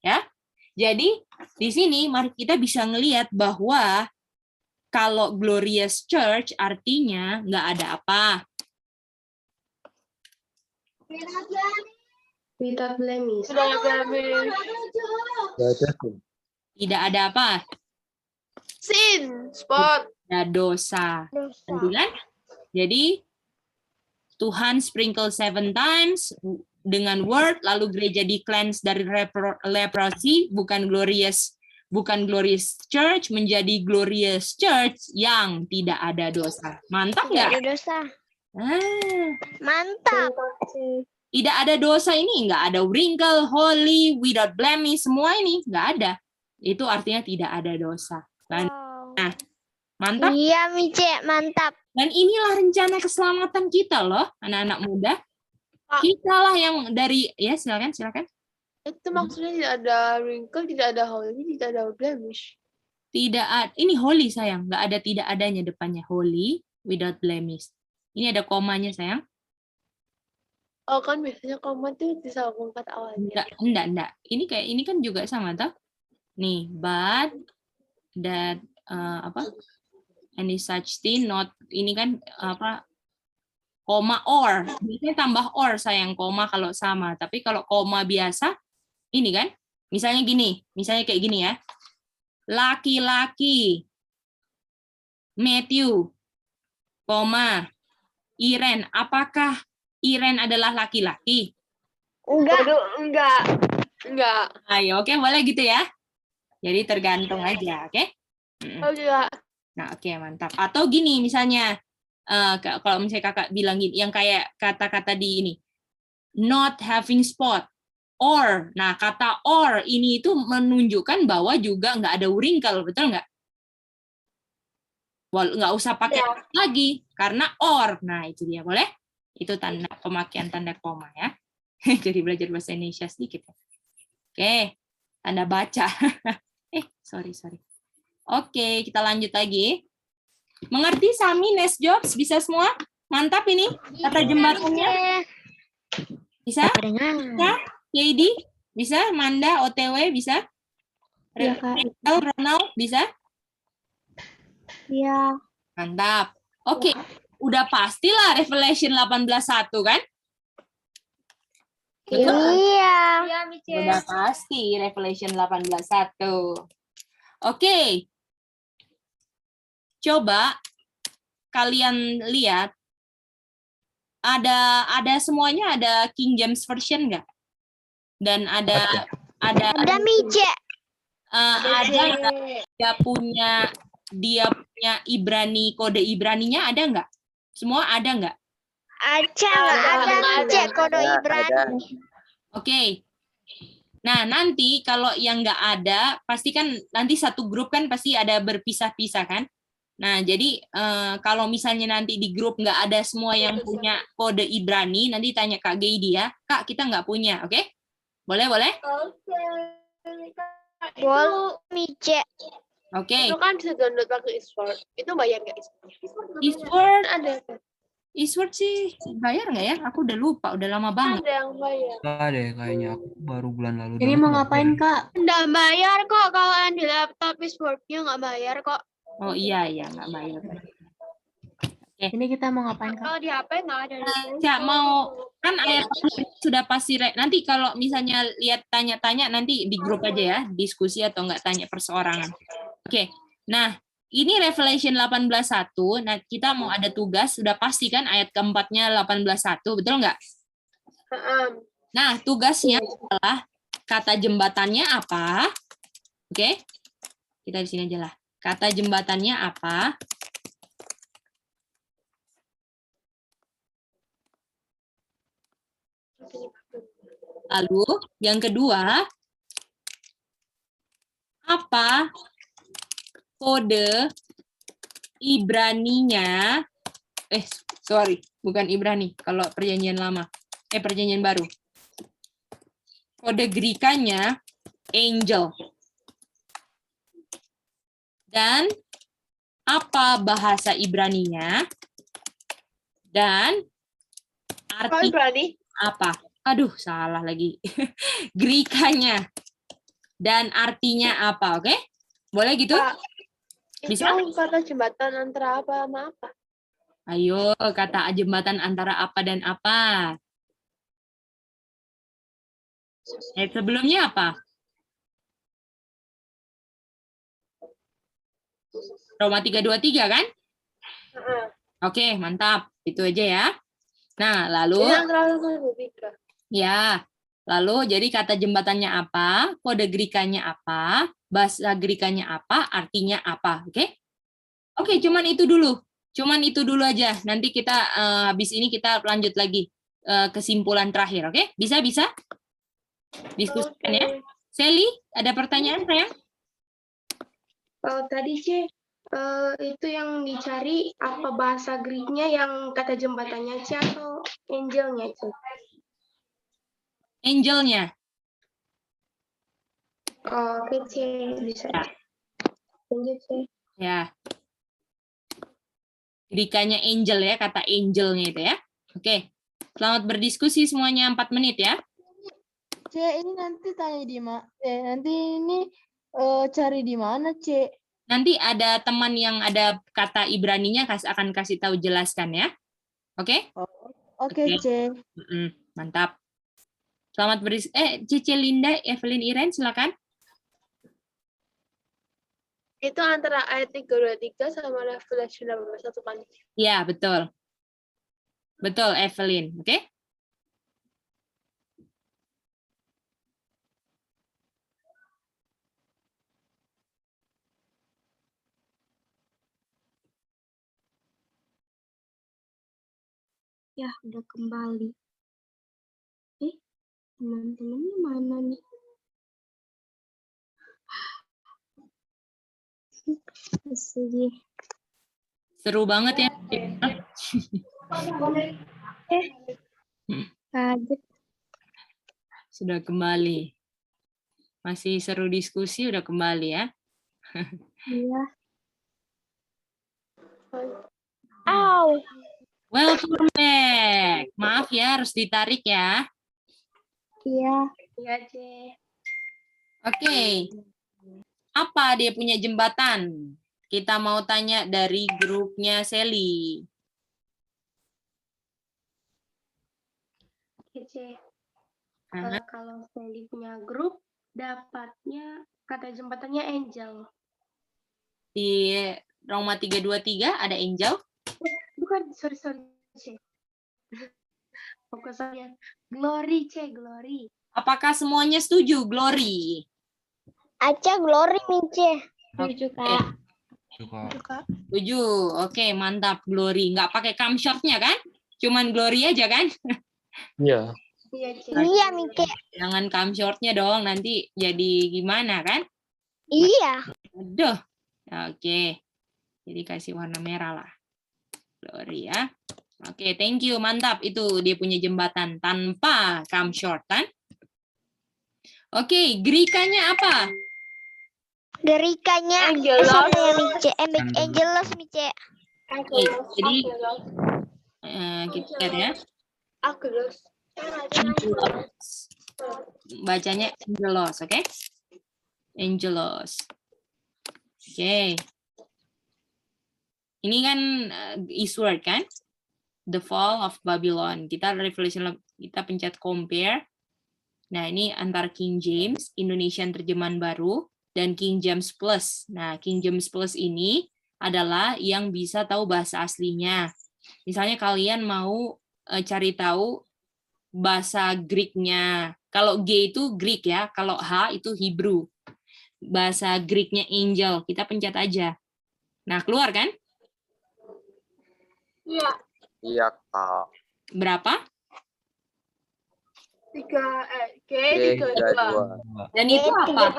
Ya. Jadi, di sini mari kita bisa ngelihat bahwa kalau glorious church artinya nggak ada apa? Without blemish. Tidak ada apa? Sin. Spot. Ada dosa. Nanti kan? Jadi, Tuhan sprinkle 7 times dengan word, lalu gereja di cleanse dari leprosy, bukan glorious church, menjadi glorious church yang tidak ada dosa. Mantap Tidak nggak? ada dosa. Mantap. Tidak ada dosa ini, nggak ada wrinkle, holy, without blemish, semua ini nggak ada. Itu artinya tidak ada dosa. Kan? Nah, mantap. Iya, Mice, mantap. Dan inilah rencana keselamatan kita loh, anak-anak muda. Kitalah yang dari, ya silakan. Itu maksudnya tidak ada wrinkle, tidak ada holy, tidak ada blemish. Ini holy sayang, nggak ada tidak adanya depannya, holy without blemish. Ini ada komanya sayang. Oh kan biasanya koma itu disambung kata awalnya. Enggak. Ini kan juga sama toh. Nih, but that any such thing not, ini kan koma or. Biasanya tambah or sayang, koma kalau sama. Tapi kalau koma biasa ini kan, misalnya kayak gini ya. Laki-laki Matthew, koma Iren, apakah Iren adalah laki-laki? Enggak. Ayo, oke, boleh gitu ya. Jadi tergantung aja, oke? Oh enggak. Nah, oke, mantap. Atau gini misalnya, kalau misalnya kakak bilang gini, yang kayak kata-kata di ini, not having spot, or. Nah, kata or ini itu menunjukkan bahwa juga nggak ada wrinkle, betul nggak? Nggak usah pakai lagi, karena or. Nah, itu dia, boleh? Itu tanda pemakaian tanda koma ya. Jadi belajar bahasa Indonesia sedikit. Oke, tanda baca. Sorry. Oke, kita lanjut lagi. Mengerti Sami, Nes Jobs? Bisa semua? Mantap ini kata jembatannya. Bisa? Bisa? KD? Bisa? Manda, OTW? Bisa? Ronald? Bisa? Iya. Mantap. Oke, udah pastilah Revelation 18:1 kan? Iya. Udah pasti Revelation 18:1. Oke. Coba kalian lihat, ada semuanya, ada King James Version nggak? Dan ada Mice. ada dia punya Ibrani, kode Ibraninya ada nggak? Semua ada nggak? Ada Mice kode Ibrani. Oke. Nah, nanti kalau yang nggak ada, pasti kan nanti satu grup kan pasti ada berpisah-pisah kan? Nah, jadi kalau misalnya nanti di grup nggak ada semua yang punya kode Ibrani, nanti tanya Kak Geidi ya. Kak, kita nggak punya, oke? Boleh, boleh? Oke. Boleh, Mice. Oke. Itu kan bisa download pakai Eastward. Itu bayar nggak Eastward? Eastward, Ada. Eastward sih bayar nggak ya? Aku udah lupa, udah lama banget. Ada yang bayar. Enggak deh kayaknya aku baru bulan lalu Ini download, mau nggak ngapain, bayar. Kak? Nggak bayar kok kalau yang di laptop Eastward-nya nggak bayar kok. Oh iya, nggak bayar. Ini kita mau ngapain, Kak? Kalau di HP nggak ada. Cak mau kan ayat sudah pasti nanti kalau misalnya lihat tanya-tanya nanti di grup aja ya, diskusi atau enggak tanya perseorangan. Oke. Nah, ini Revelation 18:1. Nah, kita mau ada tugas, sudah pasti kan ayat keempatnya 18:1, betul enggak? Nah, tugasnya adalah kata jembatannya apa? Oke. Kita di sini aja lah. Kata jembatannya apa? Lalu yang kedua, apa kode Ibraninya? Sorry, bukan Ibrani. Kalau perjanjian lama, perjanjian baru. Kode Grikanya angel. Dan apa bahasa Ibraninya? Dan arti apa? Aduh, salah lagi. Grikanya. Dan artinya apa, oke? Boleh gitu? Bisa? Itu kata jembatan antara apa sama apa? Ayo, kata jembatan antara apa dan apa? Sebelumnya apa? Roma 3:23 kan? Oke, mantap. Itu aja ya. Nah, lalu ya, lalu jadi kata jembatannya apa, kode Grikanya apa, bahasa Grikanya apa, artinya apa, oke? Oke, cuman itu dulu. Cuman itu dulu aja. Nanti kita habis ini kita lanjut lagi kesimpulan terakhir, oke? Bisa? Diskusikan ya. Sally, ada pertanyaan, sayang? Tadi C, itu yang dicari apa bahasa Greek-nya yang kata jembatannya C atau angelnya C? Angelnya. Oke C, bisa. Lanjut C. Ya. Grikanya angel ya, kata angelnya itu ya. Oke. Selamat berdiskusi semuanya 4 menit ya. C, ini nanti tanya di mana? Nanti ini cari di mana, C? Nanti ada teman yang ada kata Ibraninya akan kasih tahu, jelaskan ya. Oke? Oke, C. Mantap. Selamat Cici Linda, Evelyn Iren, silakan. Itu antara ayat 323 sama Revelation 18:1 kan? Iya, betul. Betul, Evelyn. Oke? Ya, udah kembali. Teman-temannya mana nih? Sedih. Seru banget ya. Kaget. Sudah kembali. Masih seru diskusi, udah kembali ya. Iya. Welcome back. Maaf ya, harus ditarik ya. Iya. Iya, C. Oke. Apa dia punya jembatan? Kita mau tanya dari grupnya Sally. Oke, C. Kalau Sally punya grup, dapatnya kata jembatannya angel. Di Roma 3:23 ada angel? Bukan, sorry, C. Fokusannya glory, C, glory. Apakah semuanya setuju, glory? Aca glory, Mice. Setuju, Kak. Setuju. Oke, mantap, glory. Nggak pakai come short-nya kan? Cuman glory aja kan? Iya. Iya, Mice. Jangan come short-nya dong, nanti jadi gimana kan? Iya. Aduh. Oke. Jadi kasih warna merah lah. Glory ya. Oke, thank you. Mantap. Itu dia punya jembatan tanpa come short kan? Oke, Grikanya apa? Gerikanya Angelos. sama ya Mice. Angelos Mice. Oke, jadi kita lihat ya. Angelos. Angelos. Bacanya Angelos, oke? Angelos. Oke. Ini kan Eastward kan? The Fall of Babylon. Kita Revelation, kita pencet compare. Nah, ini antara King James, Indonesian Terjemahan Baru, dan King James Plus. Nah, King James Plus ini adalah yang bisa tahu bahasa aslinya. Misalnya kalian mau cari tahu bahasa Greek-nya. Kalau G itu Greek ya, kalau H itu Hebrew. Bahasa Greek-nya angel, kita pencet aja. Nah, keluar kan? Iya. Iya, Kak. Berapa? 32. Dan itu apa?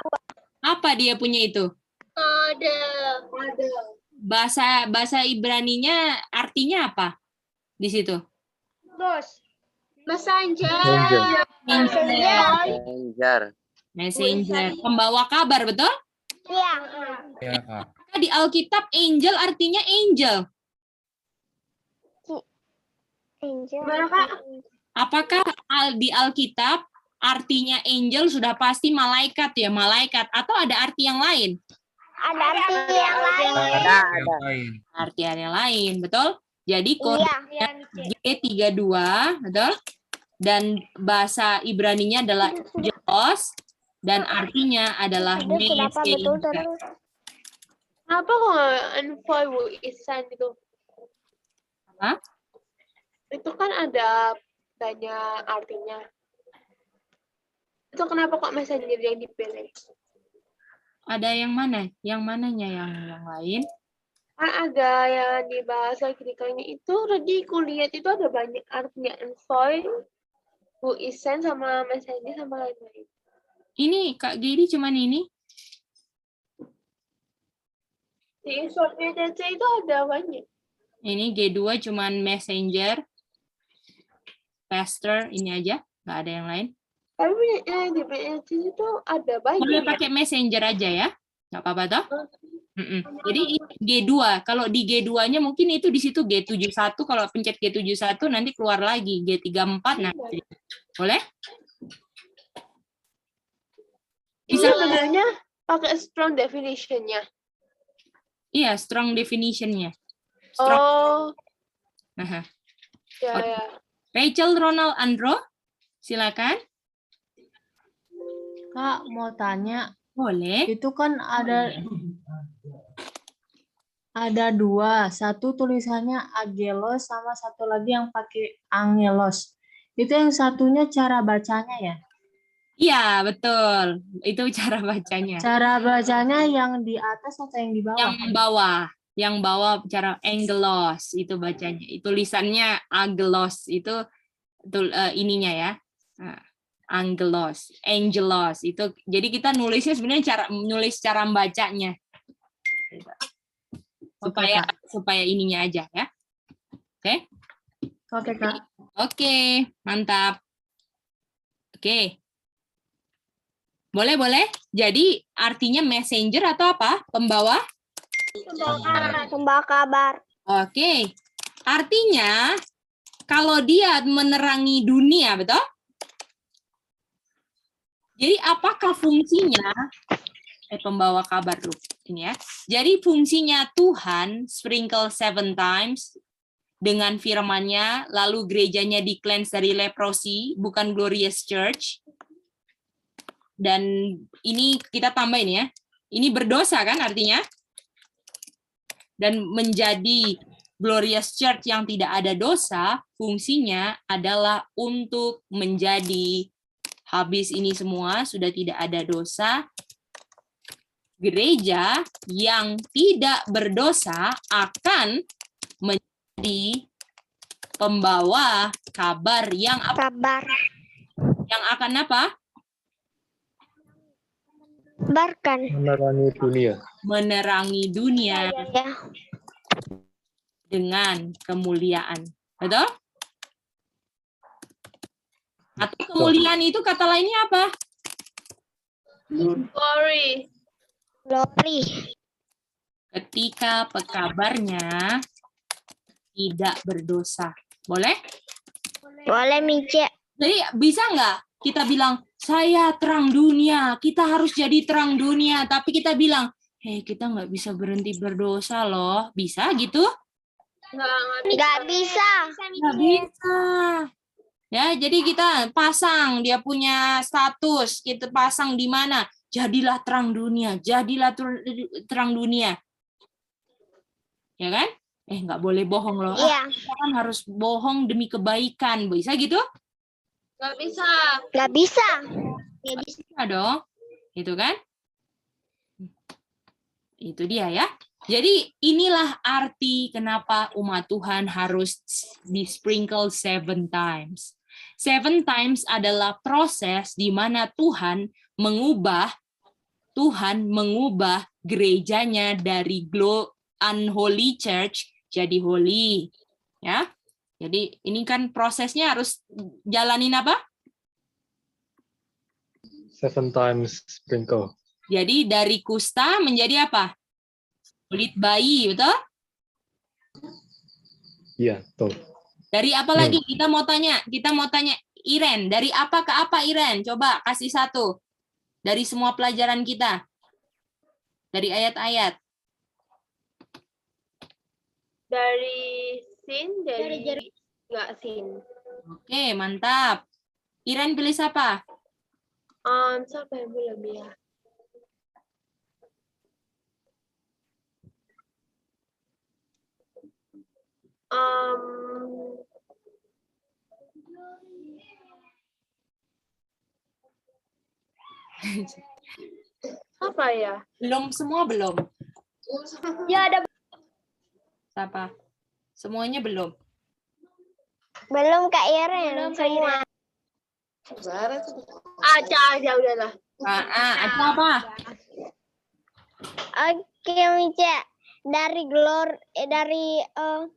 Apa dia punya itu? Ada. Bahasa Ibraninya artinya apa di situ? Messenger. Messenger. Pembawa kabar, betul? Iya. Ya, Kak. Di Alkitab angel artinya angel. Angel. Apakah di Alkitab artinya angel sudah pasti malaikat ya, malaikat, atau ada arti yang lain? Ada arti yang lain. Arti yang lain, betul? Jadi kodenya G32, betul? Dan bahasa Ibraninya adalah Angelos dan artinya adalah messenger. Kenapa kok envoy Bu Isan itu? Apa? Itu kan ada banyak artinya. Itu kenapa kok messenger yang dipilih? Ada yang mana? Yang mananya yang lain? Kan ada yang di bahasa Grikanya itu tadi kulihat itu ada banyak artinya envoy, Bu Isen sama messenger sama lain-lain. Ini Kak Giri cuman ini? Di shortnya DC itu ada banyak. Ini G2 cuman messenger, pastor, ini aja, nggak ada yang lain. Tapi di BNC itu ada banyak. Boleh pakai messenger aja ya, nggak apa-apa toh? Jadi G2, kalau di G2-nya mungkin itu di situ G71, kalau pencet G71 nanti keluar lagi G34, nah boleh? Bisa sebenarnya pakai strong definition-nya. Iya, strong definition-nya. Oh. Nah. Ya. Rachel Ronald Andro, silakan. Kak, mau tanya. Boleh. Itu kan ada dua. Satu tulisannya Agelos sama satu lagi yang pakai Angelos. Itu yang satunya cara bacanya ya? Iya, betul. Itu cara bacanya. Cara bacanya yang di atas atau yang di bawah? Yang bawah. Yang bawah cara Angelos itu bacanya. Itu lisannya Angelos itu ininya ya. Angelos itu. Jadi kita nulisnya sebenarnya nulis cara membacanya. Supaya ininya aja ya. Oke? Oke, Kak. Oke, mantap. Oke. Boleh. Jadi artinya messenger atau apa? Pembawa? Pembawa kabar. Oke. Artinya kalau dia menerangi dunia, betul? Jadi apakah fungsinya pembawa kabar dulu ini ya. Jadi fungsinya Tuhan sprinkle 7 times dengan firman-Nya, lalu gerejanya di-cleanse dari leprosy, bukan glorious church. Dan ini kita tambahin ya. Ini berdosa kan artinya? Dan menjadi glorious church yang tidak ada dosa, fungsinya adalah untuk menjadi habis ini semua sudah tidak ada dosa. Gereja yang tidak berdosa akan menjadi pembawa kabar yang apa? Yang akan apa? Kabarkan. Menerangi dunia. Menerangi dunia. dengan kemuliaan. Betul? Atau kemuliaan itu kata lainnya apa? Glory. Glory. Ketika pekabarnya tidak berdosa. Boleh? Boleh, Mice. Jadi bisa nggak kita bilang, saya terang dunia, kita harus jadi terang dunia, tapi kita bilang, hei kita nggak bisa berhenti berdosa loh. Bisa gitu? Nggak bisa. Nggak bisa. Ya, jadi kita pasang dia punya status, kita pasang di mana? Jadilah terang dunia, jadilah terang dunia. Ya kan? Nggak boleh bohong loh. Iya. Kita kan harus bohong demi kebaikan. Bisa gitu? Nggak bisa. Nggak bisa. Nggak bisa dong. Itu kan? Itu dia ya. Jadi inilah arti kenapa umat Tuhan harus di-sprinkle 7 times. 7 times adalah proses di mana Tuhan mengubah gerejanya dari unholy church jadi holy. Ya. Jadi ini kan prosesnya harus jalanin apa? 7 times sprinkle. Jadi dari kusta menjadi apa? Kulit bayi, betul? Iya, betul. Dari apa lagi? Kita mau tanya Iren. Dari apa ke apa Iren? Coba kasih satu. Dari semua pelajaran kita. Dari ayat-ayat. Dari sin, dari nggak sin. Oke, mantap. Iren pilih siapa? Siapa yang belum ya? Apa ya? Belum semua belum? Ya ada. Siapa? Semuanya belum? Belum Kak Iren. Semua. Aja udahlah. Ada apa? Oke, Mice. Dari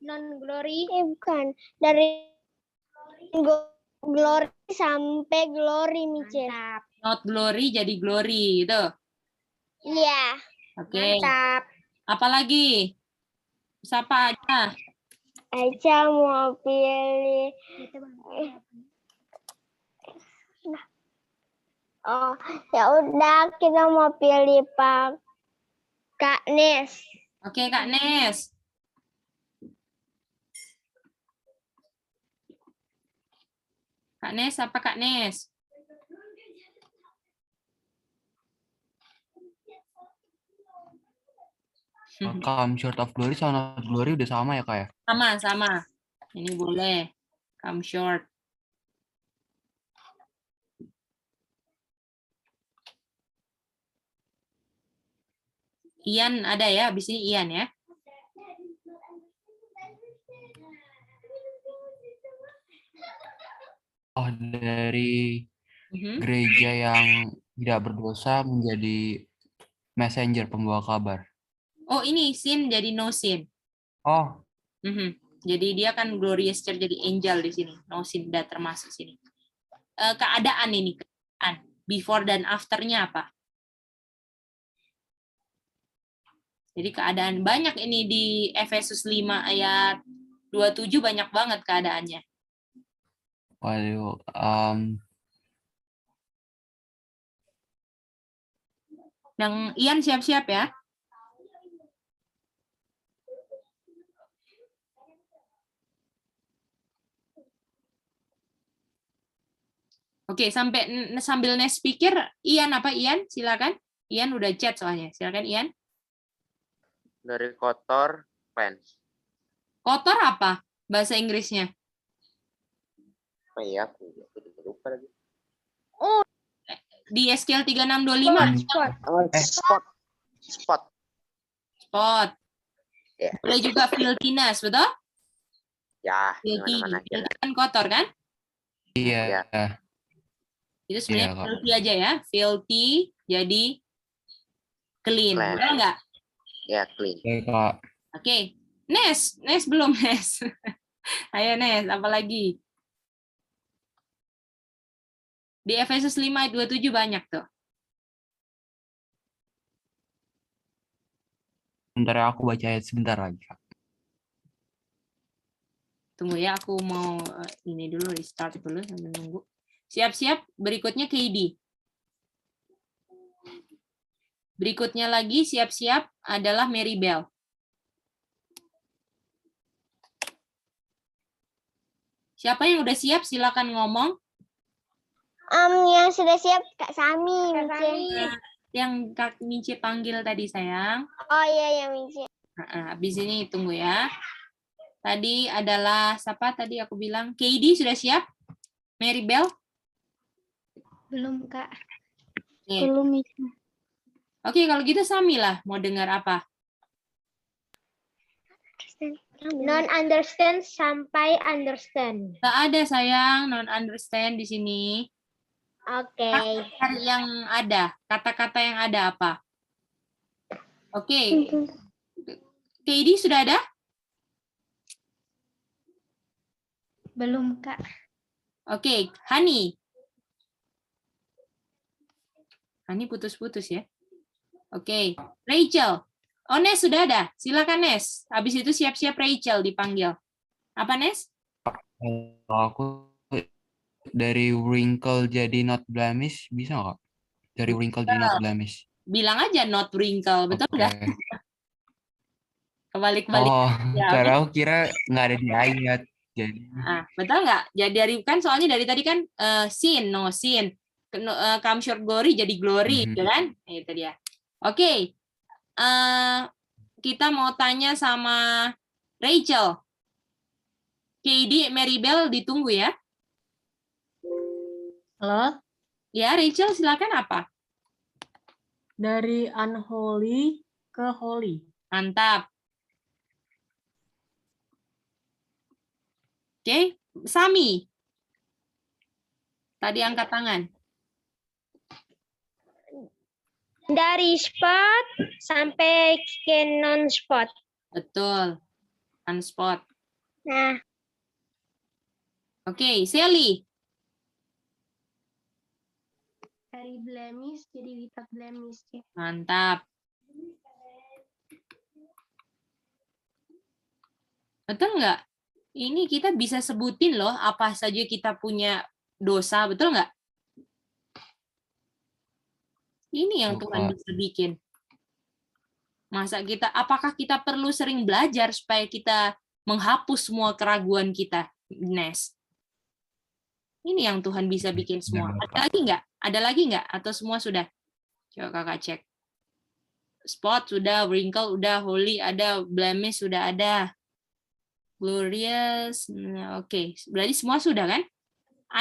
non glory. Bukan. Dari glory sampai glory, Mice. Not glory jadi glory, itu. Iya. Oke. Mantap. Apalagi? Siapa aja? Aja mau pilih. Oh, ya udah kita mau pilih Pak Kak Nes. Oke, Kak Nes. Kak Nes, apa Kak Nes? Come short of glory sama not glory udah sama ya Kak ya? Sama. Ini boleh. Come short. Ian ada ya, habis ini Ian ya. Oh, dari gereja yang tidak berdosa menjadi messenger, pembawa kabar. Oh, ini sin jadi no sin. Oh, Jadi dia kan glorious church jadi angel di sini. No sin tidak termasuk sini. Keadaan ini, keadaan. Before dan after-nya apa? Jadi keadaan banyak ini di Efesus 5 ayat 27 banyak banget keadaannya. waduh. Yang Ian siap-siap ya. Oke, sambil next speaker, Ian apa Ian? Silakan. Ian udah chat soalnya. Silakan Ian. Dari kotor, cleanse. Kotor apa bahasa Inggrisnya? Oh iya, aku lupa lagi. Oh, di SQL 3625. Spot. Yeah. Boleh juga filthiness, betul? Ya, Filthy. mana-mana aja. Filthy kan kotor kan? Iya. Itu sebenarnya Kak. filthy aja ya. Filthy jadi clean. Clean. Betul nggak? Ya, clean. Oke, Kak. Oke. Nes belum Nes. Ayo Nes, apa lagi? Di Efesus 5 ayat 27 banyak tuh. Bentar ya, aku baca ayat sebentar lagi, Kak. Tunggu ya, aku mau ini dulu, restart dulu sambil nunggu. Siap-siap, berikutnya KD. Berikutnya lagi siap-siap adalah Mary Bell. Siapa yang udah siap? Silakan ngomong. Yang sudah siap Kak Sami. Yang Kak Mici panggil tadi, sayang. Oh iya, yang Mici. Habis ini tunggu ya. Tadi adalah siapa tadi aku bilang? KD sudah siap? Mary Bell? Belum Kak. Nih. Belum Mici. Oke, kalau gitu Sami lah. Mau dengar apa? Non understand sampai understand. Nggak ada sayang, non understand di sini. Oke. Cari yang ada, kata-kata yang ada apa? Oke. KD sudah ada? Belum Kak. Oke, Hani. Hani putus-putus ya. Oke, Rachel. Oh, Nes sudah ada. Silakan Nes. Habis itu siap-siap Rachel dipanggil. Apa Nes? Aku dari wrinkle jadi not blemish bisa nggak? Dari wrinkle jadi not blemish. Bilang aja not wrinkle, betul nggak? Oke. Kebalik-balik. Oh, Ya, karena aku kira nggak ada di ayat. Jadi betul nggak? Jadi dari kan soalnya dari tadi kan sin, no sin. Come short glory jadi glory, gitu kan? Itu dia. Oke. Kita mau tanya sama Rachel. KD, Mary Bell ditunggu ya. Halo? Ya, Rachel silakan apa? Dari unholy ke holy. Mantap. Oke, Sami. Tadi angkat tangan. Dari spot sampai ke non-spot. Betul. Unspot. Nah. Oke, Sally. Dari blemish jadi without blemish. Ya. Mantap. Betul nggak? Ini kita bisa sebutin loh apa saja kita punya dosa, betul nggak? Ini yang Tuhan bisa bikin. Masa kita, apakah kita perlu sering belajar supaya kita menghapus semua keraguan kita, Nes? Ini yang Tuhan bisa bikin semua. Ada lagi nggak? Ada lagi nggak? Atau semua sudah? Coba kakak cek. Spot sudah, wrinkle udah, holy ada, blemish sudah ada. Glorious, oke. Berarti semua sudah kan?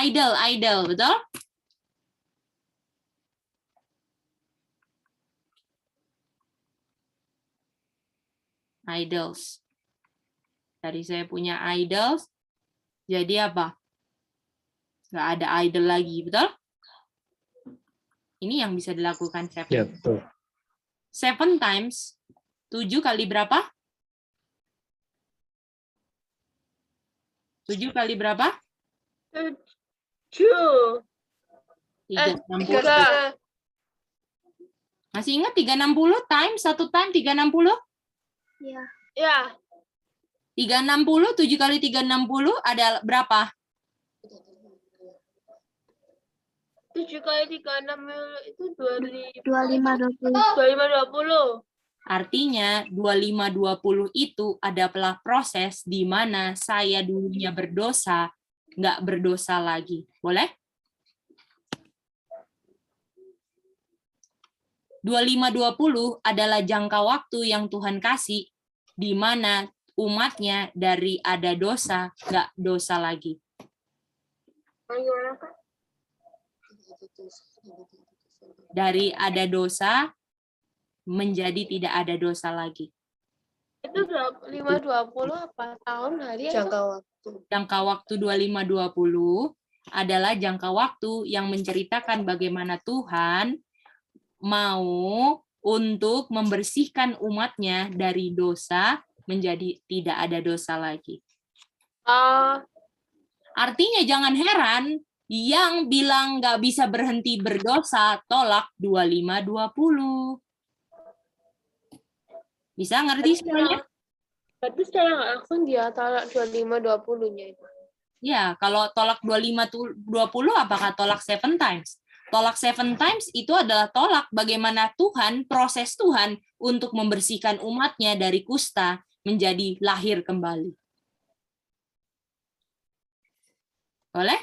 Idol, betul? Idols. Tadi saya punya idols, jadi apa? Nggak ada idol lagi, betul? Ini yang bisa dilakukan 7. Ya, betul. 7 times 7 kali berapa? 7 kali berapa? 7. 360. Masih ingat 360 times 1 time 360? Ya. Ya. 360, 7 kali 360 ada berapa? 7 kali 36 itu 2520. 2520. Artinya 2520 itu adalah proses di mana saya dulunya berdosa, nggak berdosa lagi. Boleh? 2520 adalah jangka waktu yang Tuhan kasih di mana umatnya dari ada dosa, nggak dosa lagi. Dari ada dosa menjadi tidak ada dosa lagi. Itu 520 apa tahun hari? Jangka waktu. Jangka waktu 2520 adalah jangka waktu yang menceritakan bagaimana Tuhan mau untuk membersihkan umatnya dari dosa menjadi tidak ada dosa lagi. Oh, Artinya jangan heran yang bilang nggak bisa berhenti berdosa, tolak 25-20. Bisa ngerti semuanya? berarti secara nggak langsung dia tolak 25-20-nya itu. Ya, kalau tolak 25-20 apakah tolak 7 times? Tolak 7 times itu adalah tolak bagaimana Tuhan, proses Tuhan untuk membersihkan umatnya dari kusta menjadi lahir kembali. Boleh?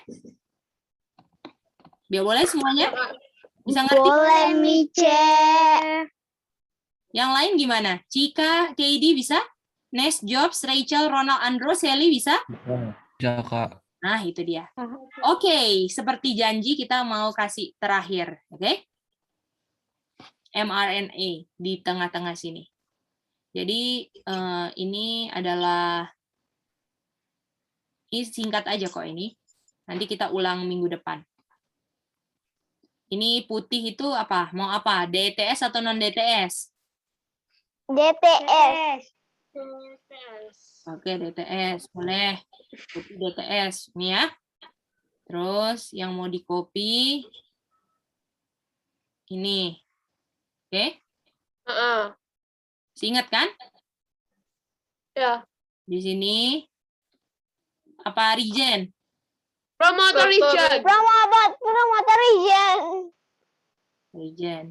Biar boleh semuanya? Bisa ngerti? Boleh, Mice. Yang lain gimana? Cika, KD bisa? Nes, Jobs, Rachel, Ronald, Andro, Sally bisa? Bisa, Kak. Nah, itu dia. Oke, seperti janji kita mau kasih terakhir. Oke? mRNA di tengah-tengah sini. Jadi, ini adalah, ini singkat aja kok ini. Nanti kita ulang minggu depan. Ini putih itu apa? Mau apa? DTS atau non-DTS? DTS. Oke, DTS. Boleh. Putih DTS. Ini ya. Terus yang mau di-copy, ini. Oke? Ingat kan? Ya. Di sini, apa region? Promoter region. Promoter region. Region.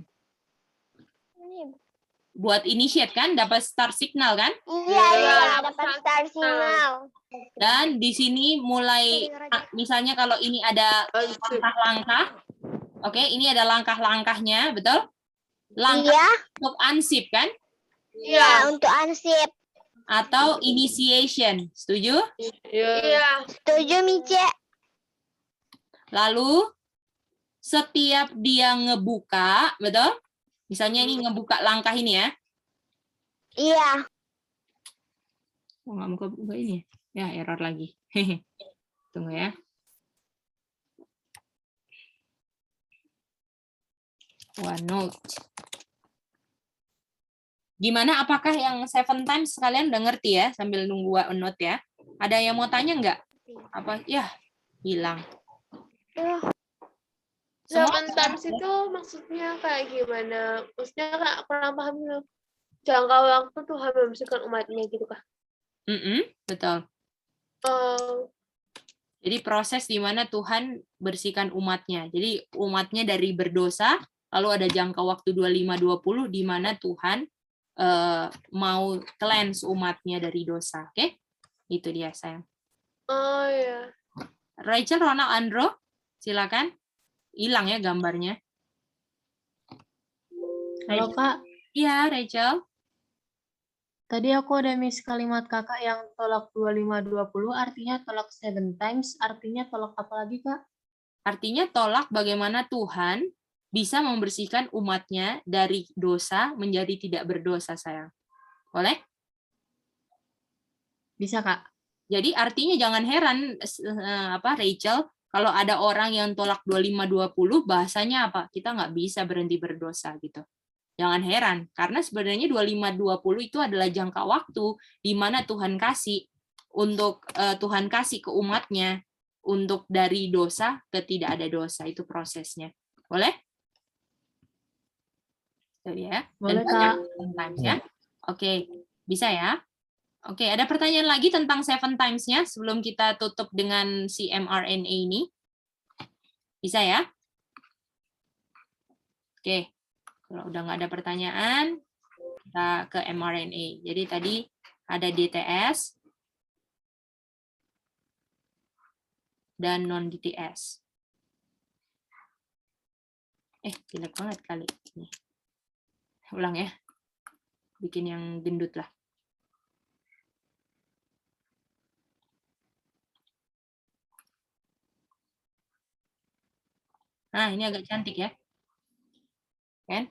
Buat initiate kan, dapat start signal kan? Iya, dapat star signal. Dan di sini mulai, misalnya kalau ini ada langkah-langkah, oke, ini ada langkah-langkahnya, betul? Langkah Iya. untuk unsip kan? Iya, untuk ansip. Atau initiation, setuju? Iya. Setuju, Mice. Lalu, setiap dia ngebuka, betul? Misalnya ini ngebuka langkah ini ya. Iya. Oh, nggak buka ini ya? Ya, error lagi. Tunggu ya. OneNote. Gimana? Apakah yang 7 times kalian udah ngerti ya? Sambil nunggu OneNote ya. Ada yang mau tanya nggak? Apa? Ya, hilang. Zaman times itu maksudnya kayak gimana? Maksudnya Kak, kurang paham dulu. Jangka waktu Tuhan membersihkan umatnya gitu Kak. Betul. Jadi proses di mana Tuhan bersihkan umatnya. Jadi umatnya dari berdosa, lalu ada jangka waktu 25-20 di mana Tuhan mau cleanse umatnya dari dosa. Oke? Itu dia, sayang. Oh ya. Rachel, Ronald, Andro, silakan. Hilang ya gambarnya. Halo, Kak. Iya, Rachel. Tadi aku ada miss kalimat kakak yang tolak 25-20, artinya tolak 7 times, artinya tolak apa lagi, Kak? Artinya tolak bagaimana Tuhan bisa membersihkan umatnya dari dosa menjadi tidak berdosa, sayang. Boleh? Bisa, Kak. Jadi artinya jangan heran, Rachel, kalau ada orang yang tolak 25-20, bahasanya apa? Kita nggak bisa berhenti berdosa gitu. Jangan heran, karena sebenarnya 25-20 itu adalah jangka waktu di mana Tuhan kasih untuk Tuhan kasih ke umatnya untuk dari dosa ke tidak ada dosa, itu prosesnya. Boleh? Jadi ya. Boleh, Dan Kak. times ya. Oke, bisa ya. Oke, ada pertanyaan lagi tentang 7 times-nya sebelum kita tutup dengan si mRNA ini? Bisa ya? Oke, kalau udah nggak ada pertanyaan, kita ke mRNA. Jadi tadi ada DTS dan non-DTS. Jelek banget kali ini. Ulang ya. Bikin yang gendut lah. Nah, ini agak cantik ya. Kan?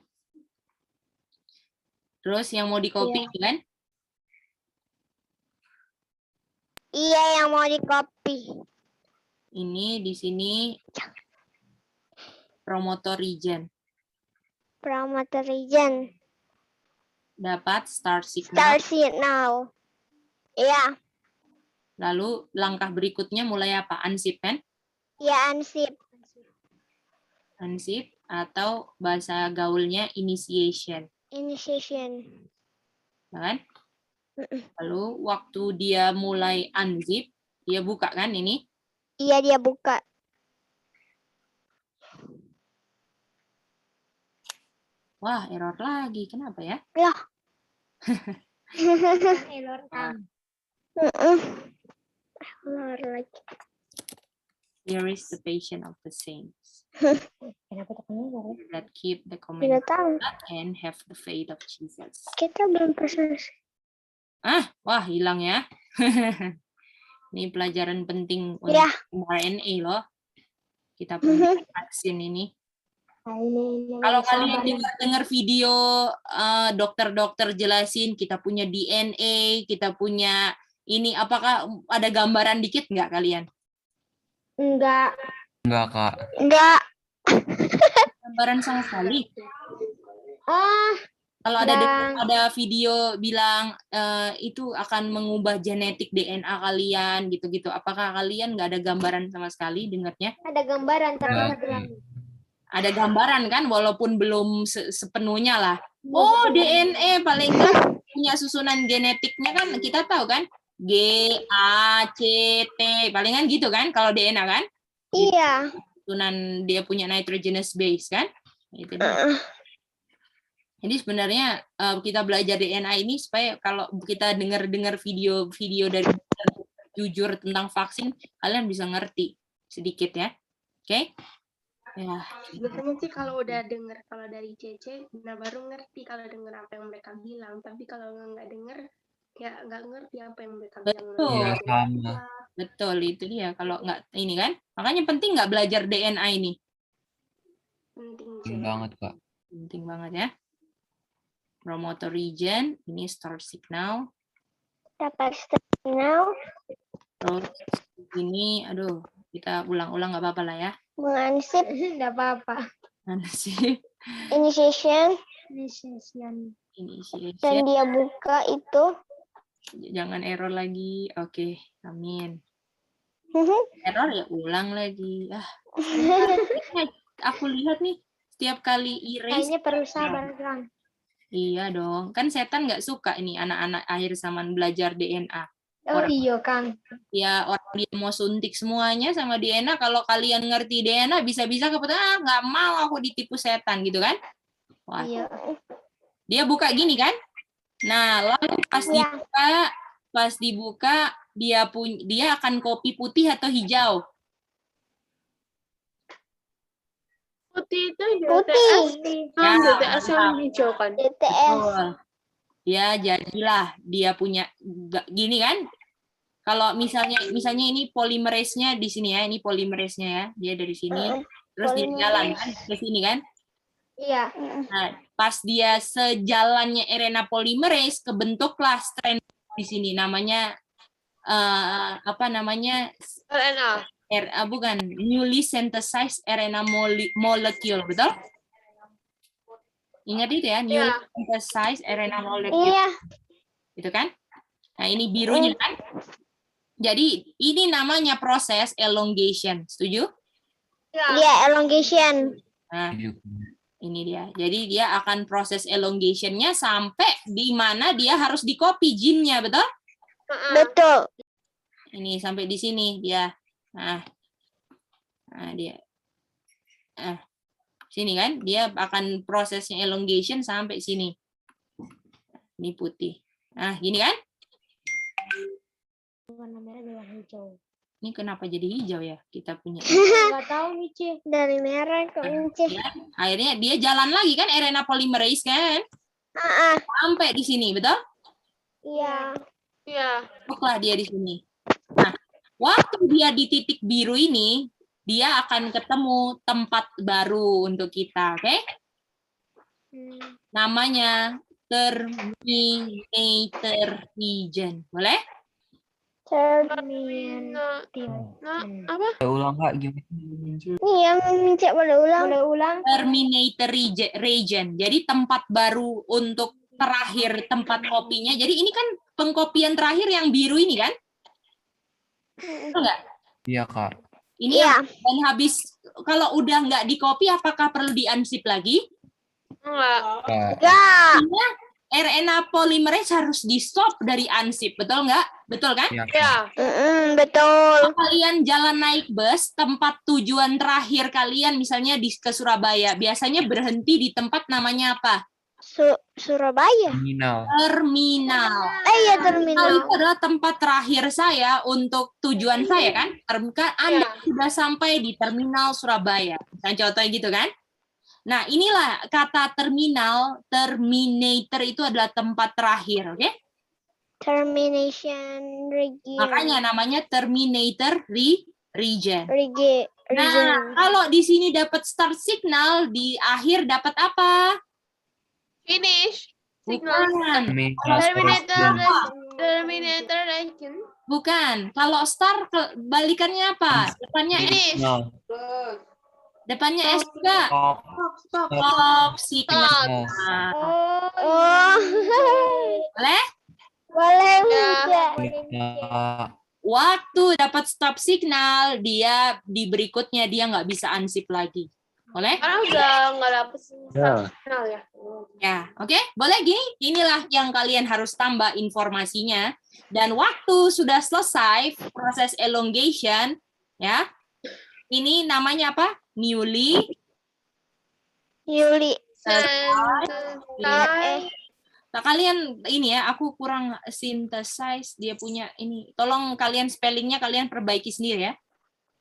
Terus yang mau di-copy kan? Iya, yang mau di-copy. Ini di sini promoter region. Promoter region. Dapat start signal. Star signal. Iya. Lalu langkah berikutnya mulai apa? Unsip kan? Iya, ansip. Unsip atau bahasa gaulnya initiation, Initiation. ya kan? Lalu waktu dia mulai unzip, dia buka kan ini? Iya, dia buka. Wah, error lagi. Kenapa ya? Lah. Error kan. Error lagi. Here is the patient of the saints Kenapa tekannya that keep the Tidak commandments tahu. and have the faith of Jesus. Kita belum proses. Wah, hilang ya. Ini pelajaran penting untuk Ya. mRNA loh. Kita punya vaksin ini. Kalau kalian dengar video dokter-dokter jelasin kita punya DNA, kita punya ini, apakah ada gambaran dikit nggak kalian? Enggak. Enggak, Kak. Enggak. Gambaran sama sekali. Kalau Dan- ada video bilang itu akan mengubah genetik DNA kalian gitu-gitu. Apakah kalian nggak ada gambaran sama sekali dengarnya? Ada gambaran tapi Enggak. nggak terlalu. Ada gambaran kan, walaupun belum sepenuhnya lah. Oh, DNA paling nggak punya susunan genetiknya kan kita tahu kan? G, A, C, T, palingan gitu kan kalau DNA kan? Iya. Susunan dia punya nitrogenous base kan? Itu dia. Jadi sebenarnya kita belajar DNA ini supaya kalau kita dengar video dari jujur tentang vaksin, kalian bisa ngerti sedikit ya. Oke? Ya. Biasanya sih kalau udah denger kalau dari Cece, nah baru ngerti kalau denger apa yang mereka bilang. Tapi kalau nggak denger, ya nggak ngerti apa yang mereka bilang. Betul. Iya, sama. Betul, itu dia. Kalau nggak ini kan, makanya penting nggak belajar DNA ini. Penting banget, Kak. Penting banget ya. Promoter region, ini start signal. Dapat signal. Terus ini, aduh, kita ulang-ulang nggak apa-apa lah ya. Mengansip. Enggak apa-apa. Mana sih? Initiation. Initiation. Dan dia buka itu. Jangan error lagi. Oke, amin. Error ya ulang lagi. Aku lihat nih setiap kali erase. Kayaknya perlu sabar kan. Iya dong. Kan setan nggak suka ini anak-anak akhir zaman belajar DNA. Oh iya Kang. Ya orang dia mau suntik semuanya sama DNA. Kalau kalian ngerti DNA bisa-bisa kebetulan nggak mau aku ditipu setan gitu kan? Wah. Iya. Dia buka gini kan? Nah, lalu pas dibuka dia akan kopi putih atau hijau? Putih itu Putih. DTS yang hijau kan? DTS. Betul. Ya, jadilah dia punya gini kan? Kalau misalnya ini polimerase-nya di sini ya, ini polimerase-nya ya. Dia dari sini, terus dia jalan kan ke sini kan? Iya. Nah, pas dia sejalannya RNA polymerase kebentuklah strand di sini namanya apa namanya? RNA. Bukan, newly synthesized RNA molecule, betul? Ingat itu ya, newly synthesized RNA molecule. Iya. Gitu kan? Nah, ini birunya kan? Jadi, ini namanya proses elongation. Setuju? Iya, elongation. Nah, ini dia. Jadi, dia akan proses elongation-nya sampai di mana dia harus di-copy gene-nya, betul? Betul. Ini sampai di sini dia. Nah dia. Sini kan, dia akan prosesnya elongation sampai sini. Ini putih. Nah, gini kan? Warna merah dan warna hijau. Ini kenapa jadi hijau ya? Kita punya. Enggak tahu nih, Ci. Dari merah ke Ci. Akhirnya dia jalan lagi kan RNA polymerase kan? Sampai di sini, betul? Iya. Iya. Bukanlah dia di sini. Nah, waktu dia di titik biru ini, dia akan ketemu tempat baru untuk kita, oke? Namanya terminator region. Boleh? Apa? Ulang, Kak, gimana? Iya, Mincek boleh ulang. Boleh ulang. Terminator region. Jadi tempat baru untuk terakhir tempat kopinya. Jadi ini kan pengkopian terakhir yang biru ini kan? Betul nggak? Iya, Kak. Ini dan habis kalau udah nggak di copy, apakah perlu di-unsip lagi? Enggak. Artinya RNA polymerase harus di-stop dari unsip, betul nggak? Betul kan? Iya, Ya. Betul. Kalau kalian jalan naik bus, tempat tujuan terakhir kalian misalnya ke Surabaya, biasanya berhenti di tempat namanya apa? Surabaya. Terminal. Terminal. Iya, Terminal terminal. itu adalah tempat terakhir saya untuk tujuan saya kan? Anda sudah sampai di terminal Surabaya. Nah, contohnya gitu kan? Nah, inilah kata terminal, terminator itu adalah tempat terakhir, oke? Termination region. Makanya namanya terminator region. Region. Nah, kalau di sini dapat start signal, di akhir dapat apa? Finish. Bukan. Terminator region. Bukan. Kalau start balikannya apa? Depannya S. Finish. No. Depannya S juga. Stop. Stop signal. No. Nah, Oh. boleh? Boleh, Ya. Ya. Waktu dapat stop signal, dia di berikutnya dia nggak bisa unsip lagi. Boleh? Karena udah nggak dapet Ya. signal ya. Ya, oke. Boleh gini? Inilah yang kalian harus tambah informasinya. Dan waktu sudah selesai proses elongation, ya. Ini namanya apa? Newly. Yuli. Nah, kalian ini ya, aku kurang synthesize dia punya ini. Tolong kalian spellingnya kalian perbaiki sendiri ya.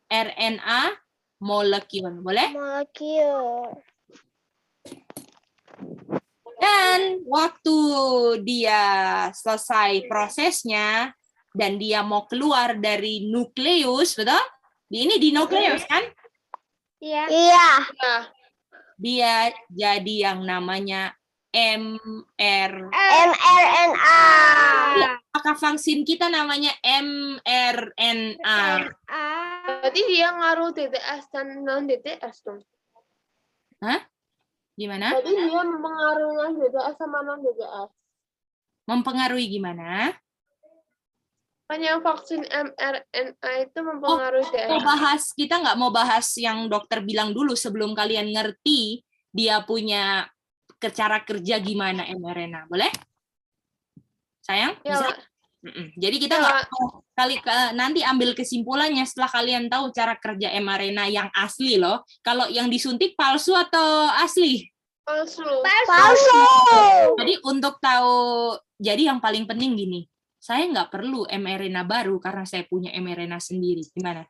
RNA molecule, boleh? Molecule. Dan waktu dia selesai prosesnya dan dia mau keluar dari nukleus, betul? Ini di nukleus kan? Iya. Iya. Dia jadi yang namanya mRNA. Apakah vaksin kita namanya mRNA? Berarti dia ngaruh DTS dan non DTS dong. Hah? Gimana? Berarti dia mempengaruhi DTS sama non DTS. Mempengaruhi gimana? Hanya vaksin mRNA itu mempengaruhi DTS. Kita nggak mau bahas yang dokter bilang dulu sebelum kalian ngerti dia punya cara kerja gimana mRNA, boleh? Sayang, Ya, bisa? Jadi kita nggak mau nanti ambil kesimpulannya setelah kalian tahu cara kerja mRNA yang asli loh. Kalau yang disuntik palsu atau asli? Palsu. Jadi untuk tahu, jadi yang paling penting gini, saya nggak perlu mRNA baru karena saya punya mRNA sendiri. Gimana?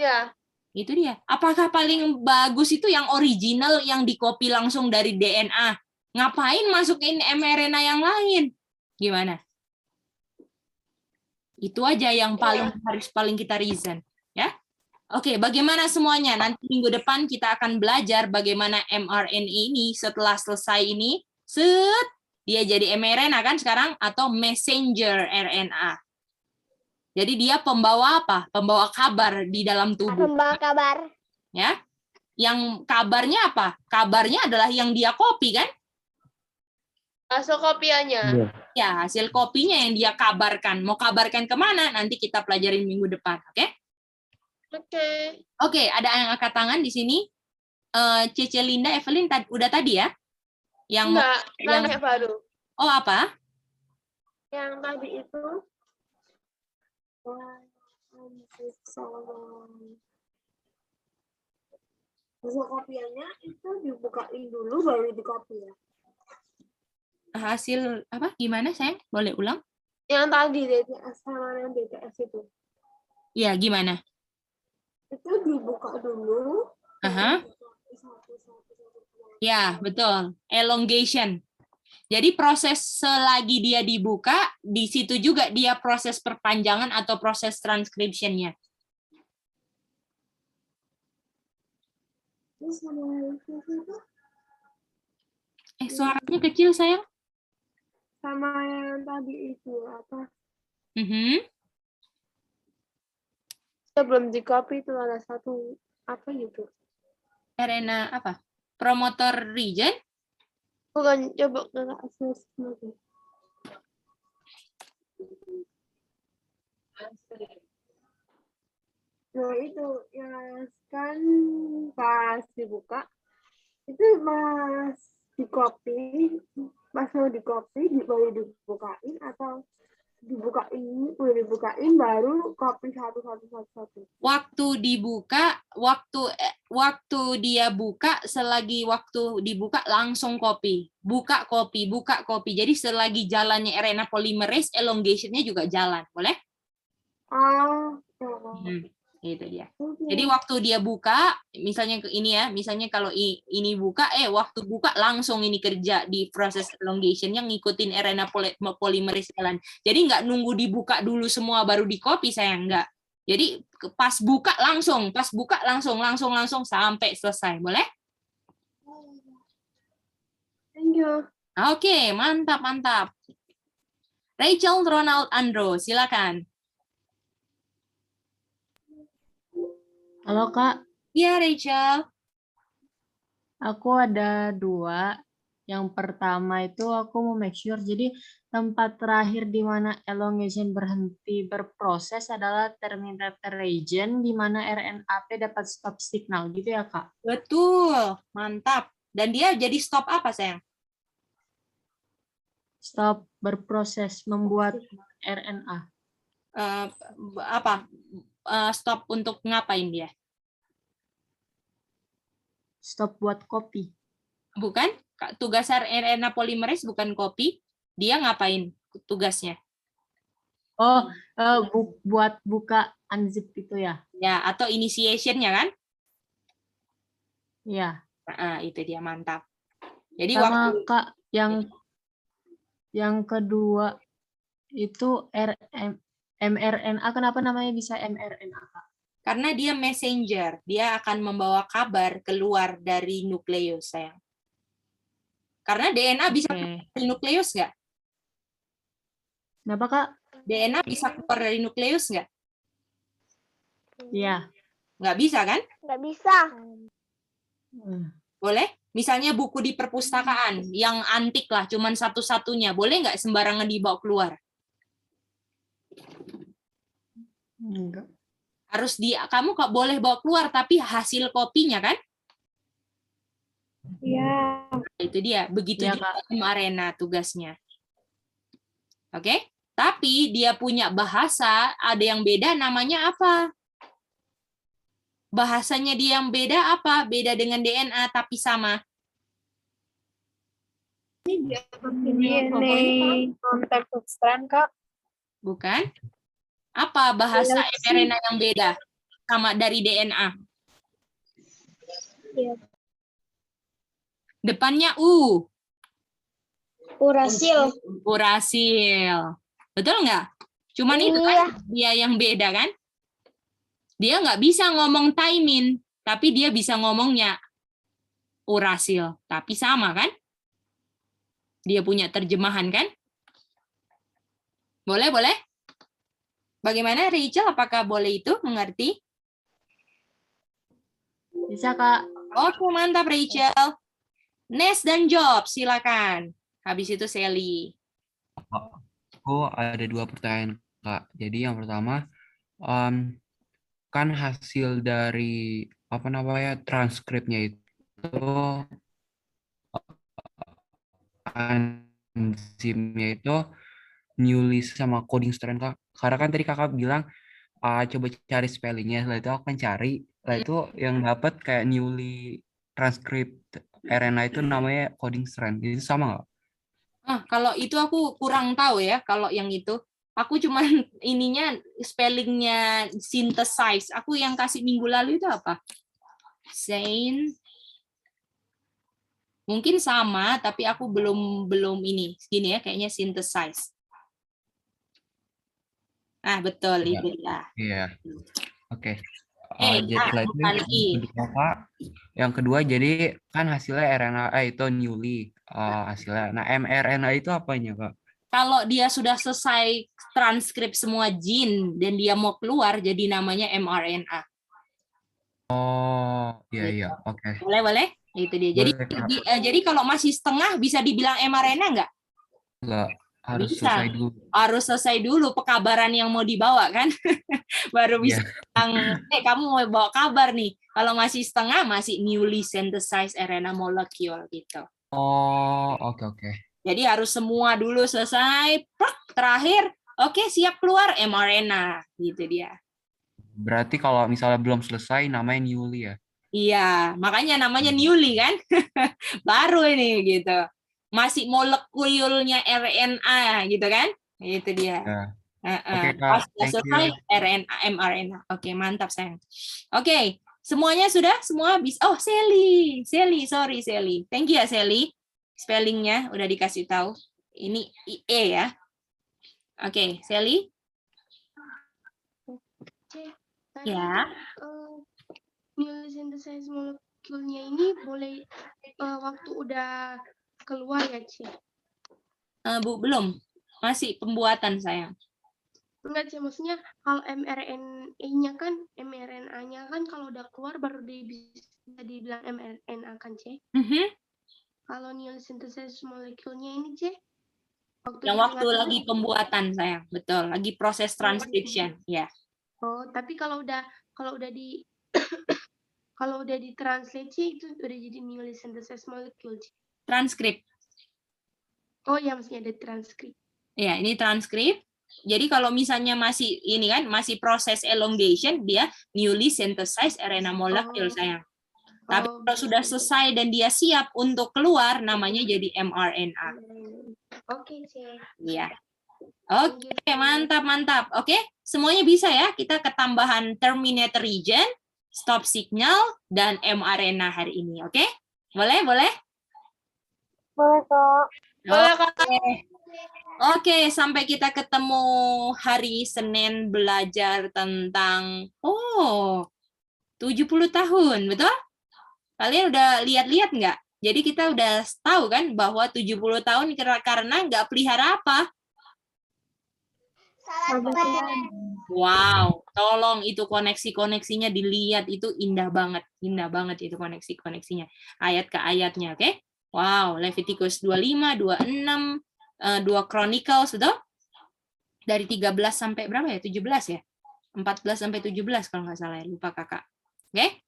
Ya. Itu dia. Apakah paling bagus itu yang original yang di-copy langsung dari DNA? Ngapain masukin mRNA yang lain? Gimana? Itu aja yang paling kita reason, ya. Oke, bagaimana semuanya? Nanti minggu depan kita akan belajar bagaimana mRNA ini setelah selesai ini, dia jadi mRNA kan sekarang atau messenger RNA. Jadi dia pembawa apa? Pembawa kabar di dalam tubuh. Pembawa kabar. Ya. Yang kabarnya apa? Kabarnya adalah yang dia copy kan? Hasil kopiannya. Ya, hasil kopinya yang dia kabarkan. Mau kabarkan kemana? Nanti kita pelajarin minggu depan, oke? Oke, ada yang angkat tangan di sini. Cece, Linda, Evelyn udah tadi ya? Yang Enggak, baru. Oh, apa? Yang tadi itu hasil kopiannya itu dibukain dulu baru dikopi ya. Hasil apa? Gimana, sayang? Boleh ulang? Yang tadi DTS sama yang DTS itu. Iya, gimana? Itu dibuka dulu. Ya, betul. Elongation. Jadi proses selagi dia dibuka, di situ juga dia proses perpanjangan atau proses transcription-nya. Suaranya kecil, sayang. Sama yang tadi itu apa? Sebelum di copy itu ada satu apa gitu? RNA apa? Promoter region? Bukan, coba nggak akses lagi. Nah itu ya kan pas dibuka itu di copy, pas mau di copy boleh dibukain atau boleh dibukain baru copy satu. Waktu dibuka, waktu dia buka, selagi waktu dibuka langsung copy. Buka copy. Jadi selagi jalannya RNA polymerase, elongation-nya juga jalan. Boleh? Itu dia. Jadi waktu dia buka, misalnya ke ini ya, misalnya kalau ini buka, waktu buka langsung ini kerja di proses elongation yang ngikutin RNA polymerase jalan. Jadi nggak nunggu dibuka dulu semua baru di copy, sayang, nggak. Jadi pas buka langsung sampai selesai, boleh? Thank you. Oke, mantap. Rachel Ronald Andro, silakan. Halo Kak, Iya, Rachel. aku ada 2. Yang pertama itu aku mau make sure, jadi tempat terakhir di mana elongation berhenti berproses adalah terminator region di mana RNAP dapat stop signal, gitu ya Kak? Betul, mantap. Dan dia jadi stop apa, sayang? Stop berproses membuat RNA. Stop untuk ngapain dia? Stop buat copy. Bukan? Tugas RNA polymerase bukan copy. Dia ngapain tugasnya? Oh, buat buka unzip itu ya? Ya, atau initiation-nya kan? Iya. Itu dia, mantap. Jadi sama Kak, yang kedua itu mRNA, kenapa namanya bisa mRNA, Kak? Karena dia messenger, dia akan membawa kabar keluar dari nukleus, sayang. Karena DNA bisa keluar dari nukleus nggak? Kenapa, Kak? DNA bisa keluar dari nukleus nggak? Iya. Nggak bisa, kan? Nggak bisa. Boleh? Misalnya buku di perpustakaan yang antik lah, cuman satu-satunya. Boleh nggak sembarangan dibawa keluar? Enggak. Harus kamu kok boleh bawa keluar, tapi hasil kopinya kan? Iya. Itu dia. Begitu Ya, juga mRNA tugasnya. Oke? Tapi dia punya bahasa, ada yang beda, namanya apa? Bahasanya dia yang beda apa? Beda dengan DNA tapi sama. DNA non-type substance, Kak. Bukan? Apa bahasa mRNA yang beda sama dari DNA? Depannya U. Urasil. Urasil. Betul nggak? Cuman itu kan dia yang beda kan? Dia nggak bisa ngomong thymine, tapi dia bisa ngomongnya urasil. Tapi sama kan? Dia punya terjemahan kan? Boleh? Bagaimana Rachel? Apakah boleh itu mengerti? Bisa, Kak. Oke, mantap Rachel. Nes dan Job, silakan. Habis itu Sally. Aku ada 2 pertanyaan, Kak. Jadi yang pertama, kan hasil dari transkripnya itu enzimnya itu Newly sama coding strand, Kak. Karena kan tadi Kakak bilang coba cari spellingnya, setelah itu aku akan cari, setelah itu yang dapat kayak Newly transcript RNA itu namanya coding strand. Itu sama nggak? Kalau itu aku kurang tahu ya, kalau yang itu. Aku cuman ininya spellingnya synthesize. Aku yang kasih minggu lalu itu apa? Mungkin sama, tapi aku belum ini. Gini ya, kayaknya synthesize. Betul Ya. itu ya. Iya. Oke. Yang kedua, jadi kan hasilnya RNA itu Newly hasilnya. Nah, mRNA itu apanya, Kak? Kalau dia sudah selesai transkrip semua gene dan dia mau keluar, jadi namanya mRNA. Oh, iya, oke. Boleh? Itu dia. Jadi kalau masih setengah bisa dibilang mRNA nggak? Enggak. Harus Bisa. selesai dulu. Harus selesai dulu pekabaran yang mau dibawa kan. Baru bisa Iya. bilang, kamu mau bawa kabar nih. Kalau masih setengah, masih newly synthesized RNA molecule gitu. Oh, oke. Jadi harus semua dulu selesai, terakhir, oke siap keluar mRNA, gitu dia. Berarti kalau misalnya belum selesai, namanya newly ya? Iya, makanya namanya newly kan, baru ini gitu. Masih molekulnya RNA gitu kan, itu dia. Ya. Oke, Kak. Pas sudah Thank selesai you. RNA, mRNA. Oke, mantap sayang. Oke, semuanya sudah, semua bisa. Oh, Sally, sorry Sally. Thank you ya Sally. Spellingnya udah dikasih tahu. Ini IE ya. Oke, Sally. Tadi Ya. newly synthesized molekulnya ini boleh waktu udah keluar ya, Ci? Bu, belum. Masih pembuatan sayang. Enggak sih, maksudnya kalau mRNA-nya kan kalau udah keluar baru bisa dibilang mRNA kan, C? Kalau newly synthesized molekulnya ini, C? Yang waktu lagi pembuatan sayang, betul. Lagi proses transcription, ya. Oh, tapi kalau udah di kalau udah ditranslate sih itu udah jadi newly synthesized molecule. Transkrip. Oh ya, maksudnya ada transkrip. Ya, ini transkrip. Jadi kalau misalnya masih ini kan masih proses elongation, dia newly synthesized RNA molecule sayang. Tapi kalau sudah selesai dan dia siap untuk keluar, namanya jadi mRNA. Oke, C. Iya. Oke, mantap. Oke, semuanya bisa ya. Kita ketambahan terminator region, stop signal, dan mRNA hari ini. Oke? Boleh? Boleh, Kak. Oke, sampai kita ketemu hari Senin belajar tentang 70 tahun, betul? Kalian udah lihat-lihat nggak? Jadi kita udah tahu kan bahwa 70 tahun karena nggak pelihara apa? Wow, tolong itu koneksi-koneksinya dilihat, itu indah banget itu koneksi-koneksinya, ayat ke ayatnya, oke? Wow, Leviticus 25, 26, 2 Chronicles, betul? Dari 13 sampai berapa ya? 17 ya? 14 sampai 17 kalau nggak salah ya, lupa kakak. Oke?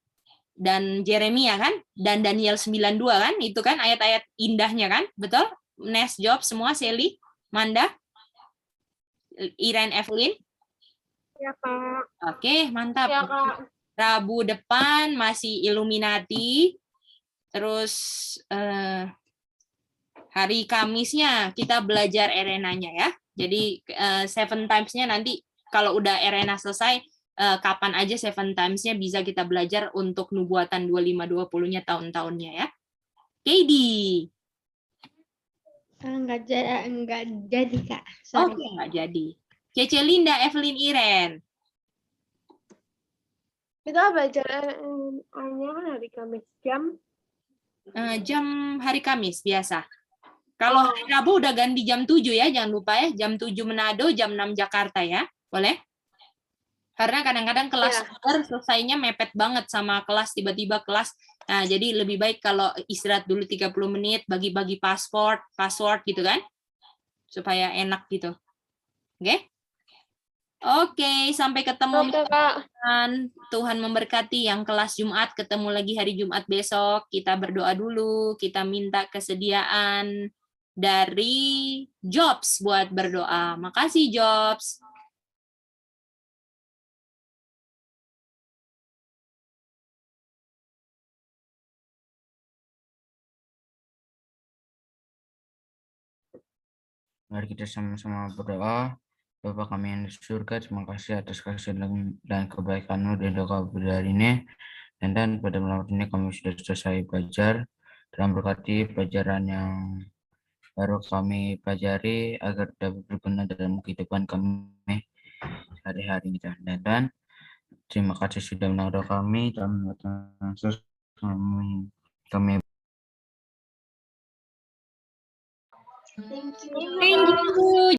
Dan Jeremia kan? Dan Daniel 92 kan? Itu kan ayat-ayat indahnya kan? Betul? Nes job semua, Sally, Manda, Iren, Evelyn? Ya, Kak. Oke, mantap. Ya, Kak. Rabu depan masih Illuminati. Terus hari Kamisnya kita belajar RNA-nya ya. Jadi 7 times-nya nanti kalau udah RNA selesai, kapan aja 7 times-nya bisa kita belajar untuk nubuatan 25-20-nya tahun-tahunnya ya. Katie. Enggak jadi, Kak. Sorry. Oke, enggak jadi. Cece Linda, Evelyn, Iren. Kita belajar RNA-nya kan hari Kamis jam Hari Kamis biasa. Kalau hari Rabu udah ganti jam 7 ya, jangan lupa ya. Jam 7 Manado, jam 6 Jakarta ya. Boleh? Karena kadang-kadang kelas selesainya mepet banget sama kelas, tiba-tiba kelas. Nah, jadi lebih baik kalau istirahat dulu 30 menit, bagi-bagi password gitu kan. Supaya enak gitu. Oke? Oke, sampai ketemu. Tuhan memberkati yang kelas Jumat, ketemu lagi hari Jumat besok. Kita berdoa dulu, kita minta kesediaan dari Jobs buat berdoa. Makasih Jobs. Mari kita sama-sama berdoa. Bapa kami yang di surga, terima kasih atas kasih dan kebaikan-Mu dan doa hari ini. Dan pada malam ini kami sudah selesai belajar. Dan berkati pelajaran yang baru kami pelajari agar dapat berguna dalam kehidupan kami hari-hari kita. Dan terima kasih sudah mendengar kami. Dalam Yesus kami Thank you. Thank you.